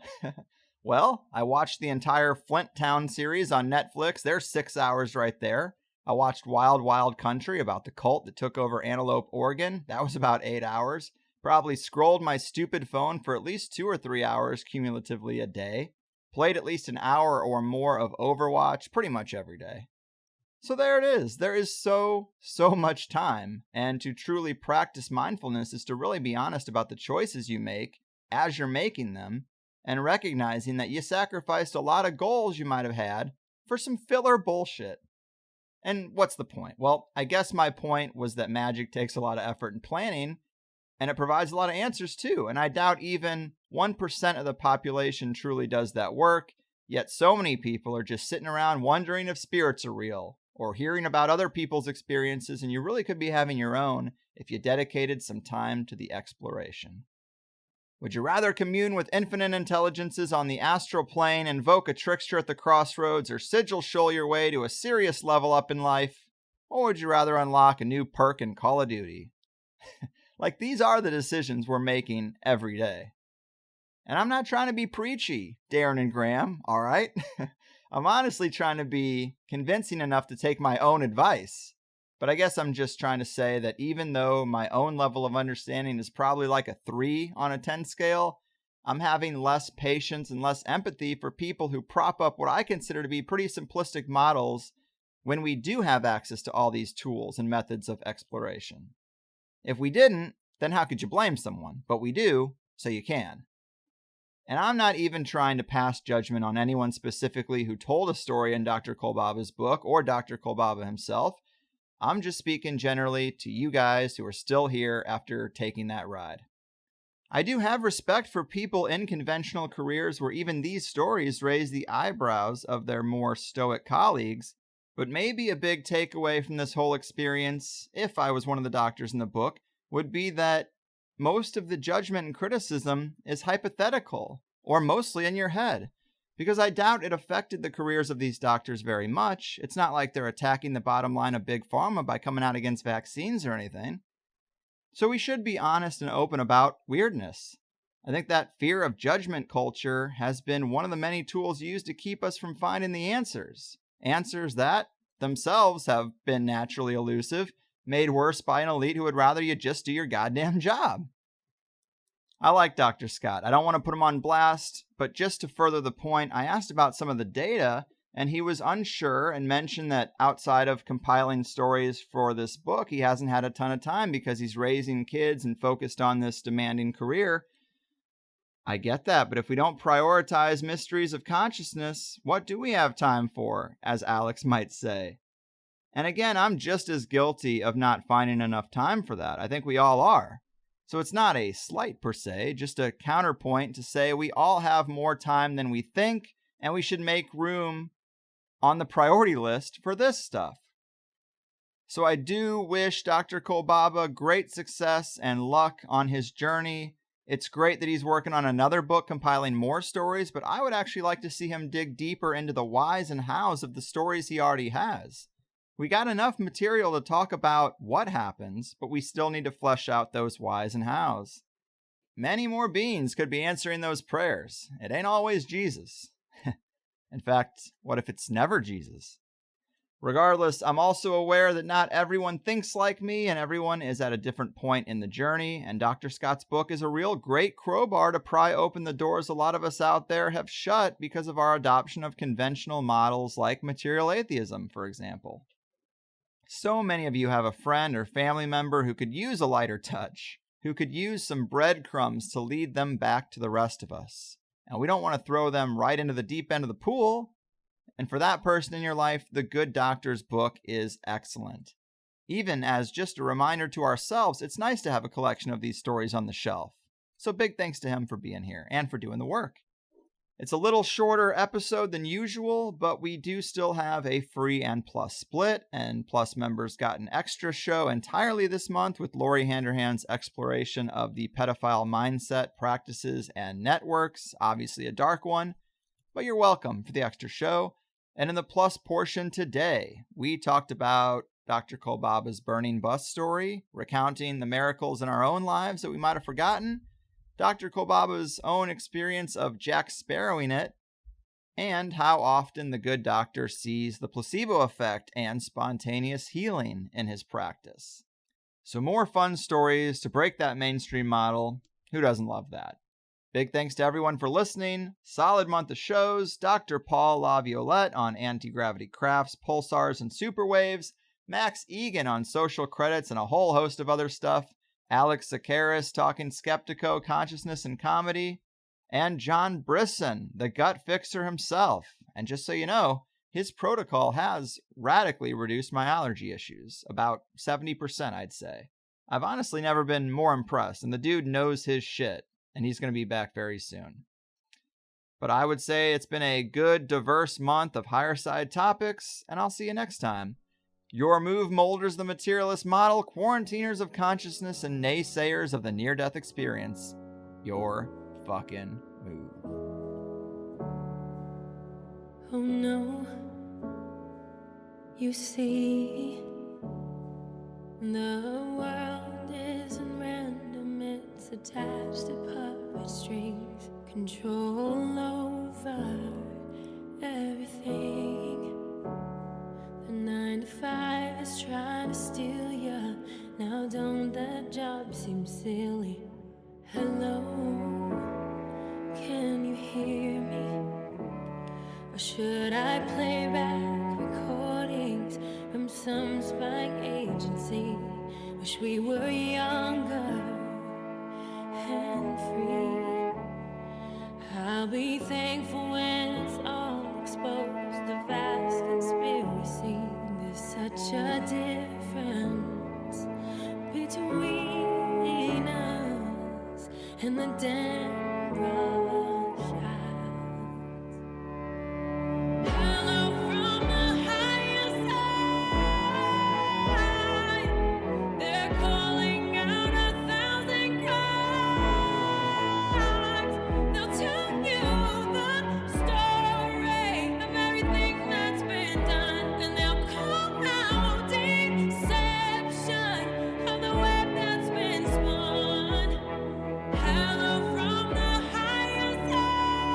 Well, I watched the entire Flint Town series on Netflix. There's 6 hours right there. I watched Wild Wild Country about the cult that took over Antelope, Oregon. That was about 8 hours. Probably scrolled my stupid phone for at least 2 or 3 hours cumulatively a day. Played at least an hour or more of Overwatch pretty much every day. So there it is. There is so much time. And to truly practice mindfulness is to really be honest about the choices you make as you're making them, and recognizing that you sacrificed a lot of goals you might have had for some filler bullshit. And what's the point? Well, I guess my point was that magic takes a lot of effort and planning, and it provides a lot of answers too. And I doubt even 1% of the population truly does that work, yet so many people are just sitting around wondering if spirits are real, or hearing about other people's experiences, and you really could be having your own if you dedicated some time to the exploration. Would you rather commune with infinite intelligences on the astral plane, invoke a trickster at the crossroads, or sigil shoal your way to a serious level up in life? Or would you rather unlock a new perk in Call of Duty? Like, these are the decisions we're making every day. And I'm not trying to be preachy, Darren and Graham, all right? I'm honestly trying to be convincing enough to take my own advice. But I guess I'm just trying to say that even though my own level of understanding is probably like a 3 on a 10 scale, I'm having less patience and less empathy for people who prop up what I consider to be pretty simplistic models when we do have access to all these tools and methods of exploration. If we didn't, then how could you blame someone? But we do, so you can. And I'm not even trying to pass judgment on anyone specifically who told a story in Dr. Kolbaba's book or Dr. Kolbaba himself. I'm just speaking generally to you guys who are still here after taking that ride. I do have respect for people in conventional careers where even these stories raise the eyebrows of their more stoic colleagues, but maybe a big takeaway from this whole experience, if I was one of the doctors in the book, would be that most of the judgment and criticism is hypothetical, or mostly in your head, because I doubt it affected the careers of these doctors very much. It's not like they're attacking the bottom line of Big Pharma by coming out against vaccines or anything. So we should be honest and open about weirdness. I think that fear of judgment culture has been one of the many tools used to keep us from finding the answers. Answers that themselves have been naturally elusive, made worse by an elite who would rather you just do your goddamn job. I like Dr. Scott. I don't want to put him on blast, but just to further the point, I asked about some of the data, and he was unsure and mentioned that outside of compiling stories for this book, he hasn't had a ton of time because he's raising kids and focused on this demanding career. I get that, but if we don't prioritize mysteries of consciousness, what do we have time for, as Alex might say? And again, I'm just as guilty of not finding enough time for that. I think we all are. So it's not a slight per se, just a counterpoint to say we all have more time than we think, and we should make room on the priority list for this stuff. So I do wish Dr. Kolbaba great success and luck on his journey. It's great that he's working on another book compiling more stories, but I would actually like to see him dig deeper into the whys and hows of the stories he already has. We got enough material to talk about what happens, but we still need to flesh out those whys and hows. Many more beings could be answering those prayers. It ain't always Jesus. In fact, what if it's never Jesus? Regardless, I'm also aware that not everyone thinks like me, and everyone is at a different point in the journey, and Dr. Scott's book is a real great crowbar to pry open the doors a lot of us out there have shut because of our adoption of conventional models like material atheism, for example. So many of you have a friend or family member who could use a lighter touch, who could use some breadcrumbs to lead them back to the rest of us. And we don't want to throw them right into the deep end of the pool. And for that person in your life, The Good Doctor's book is excellent. Even as just a reminder to ourselves, it's nice to have a collection of these stories on the shelf. So big thanks to him for being here and for doing the work. It's a little shorter episode than usual, but we do still have a free and plus split, and plus members got an extra show entirely this month with Lori Handerhand's exploration of the pedophile mindset, practices, and networks, obviously a dark one, but you're welcome for the extra show. And in the plus portion today, we talked about Dr. Kolbaba's burning bus story, recounting the miracles in our own lives that we might have forgotten, Dr. Kolbaba's own experience of Jack Sparrowing it, and how often the good doctor sees the placebo effect and spontaneous healing in his practice. So more fun stories to break that mainstream model. Who doesn't love that? Big thanks to everyone for listening. Solid month of shows. Dr. Paul LaViolette on anti-gravity crafts, pulsars, and superwaves. Max Egan on social credits and a whole host of other stuff. Alex Sakaris talking Skeptico, consciousness, and comedy. And John Brisson, the gut fixer himself. And just so you know, his protocol has radically reduced my allergy issues. About 70%, I'd say. I've honestly never been more impressed, and the dude knows his shit. And he's going to be back very soon. But I would say it's been a good, diverse month of Higherside topics, and I'll see you next time. Your move molders the materialist model, quarantiners of consciousness, and naysayers of the near-death experience. Your fucking move. Oh no, you see, the world isn't random, it's attached to puppet strings, control over everything. The 9 to 5 is trying to steal ya. Now don't that job seem silly? Hello, can you hear me? Or should I play back recordings from some spying agency? Wish we were younger and free. I'll be thankful when it's all exposed, the vast conspiracy. There's such a difference between us and the damn rush hours. Hello from the higher side. They're calling out 1,000 crimes. They'll tell you the story of everything that's been done, and they'll call out deception of the web that's been spun. Hello from the higher side.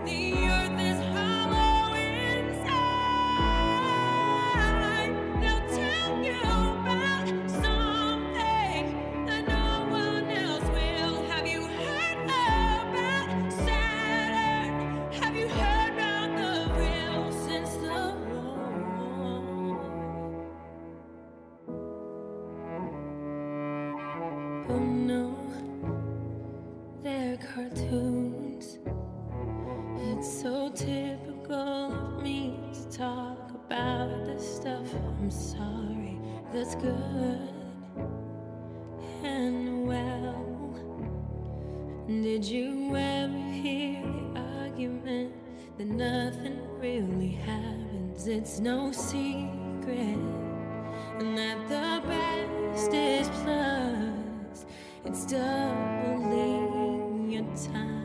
The earth is hollow inside. They'll tell you about something that no one else will. Have you heard about Saturn? Have you heard about the real since the war? Oh no, they're cartoons. It's so typical of me to talk about this stuff. I'm sorry, that's good and well. Did you ever hear the argument that nothing really happens? It's no secret, and that the best is plus. It's doubling your time.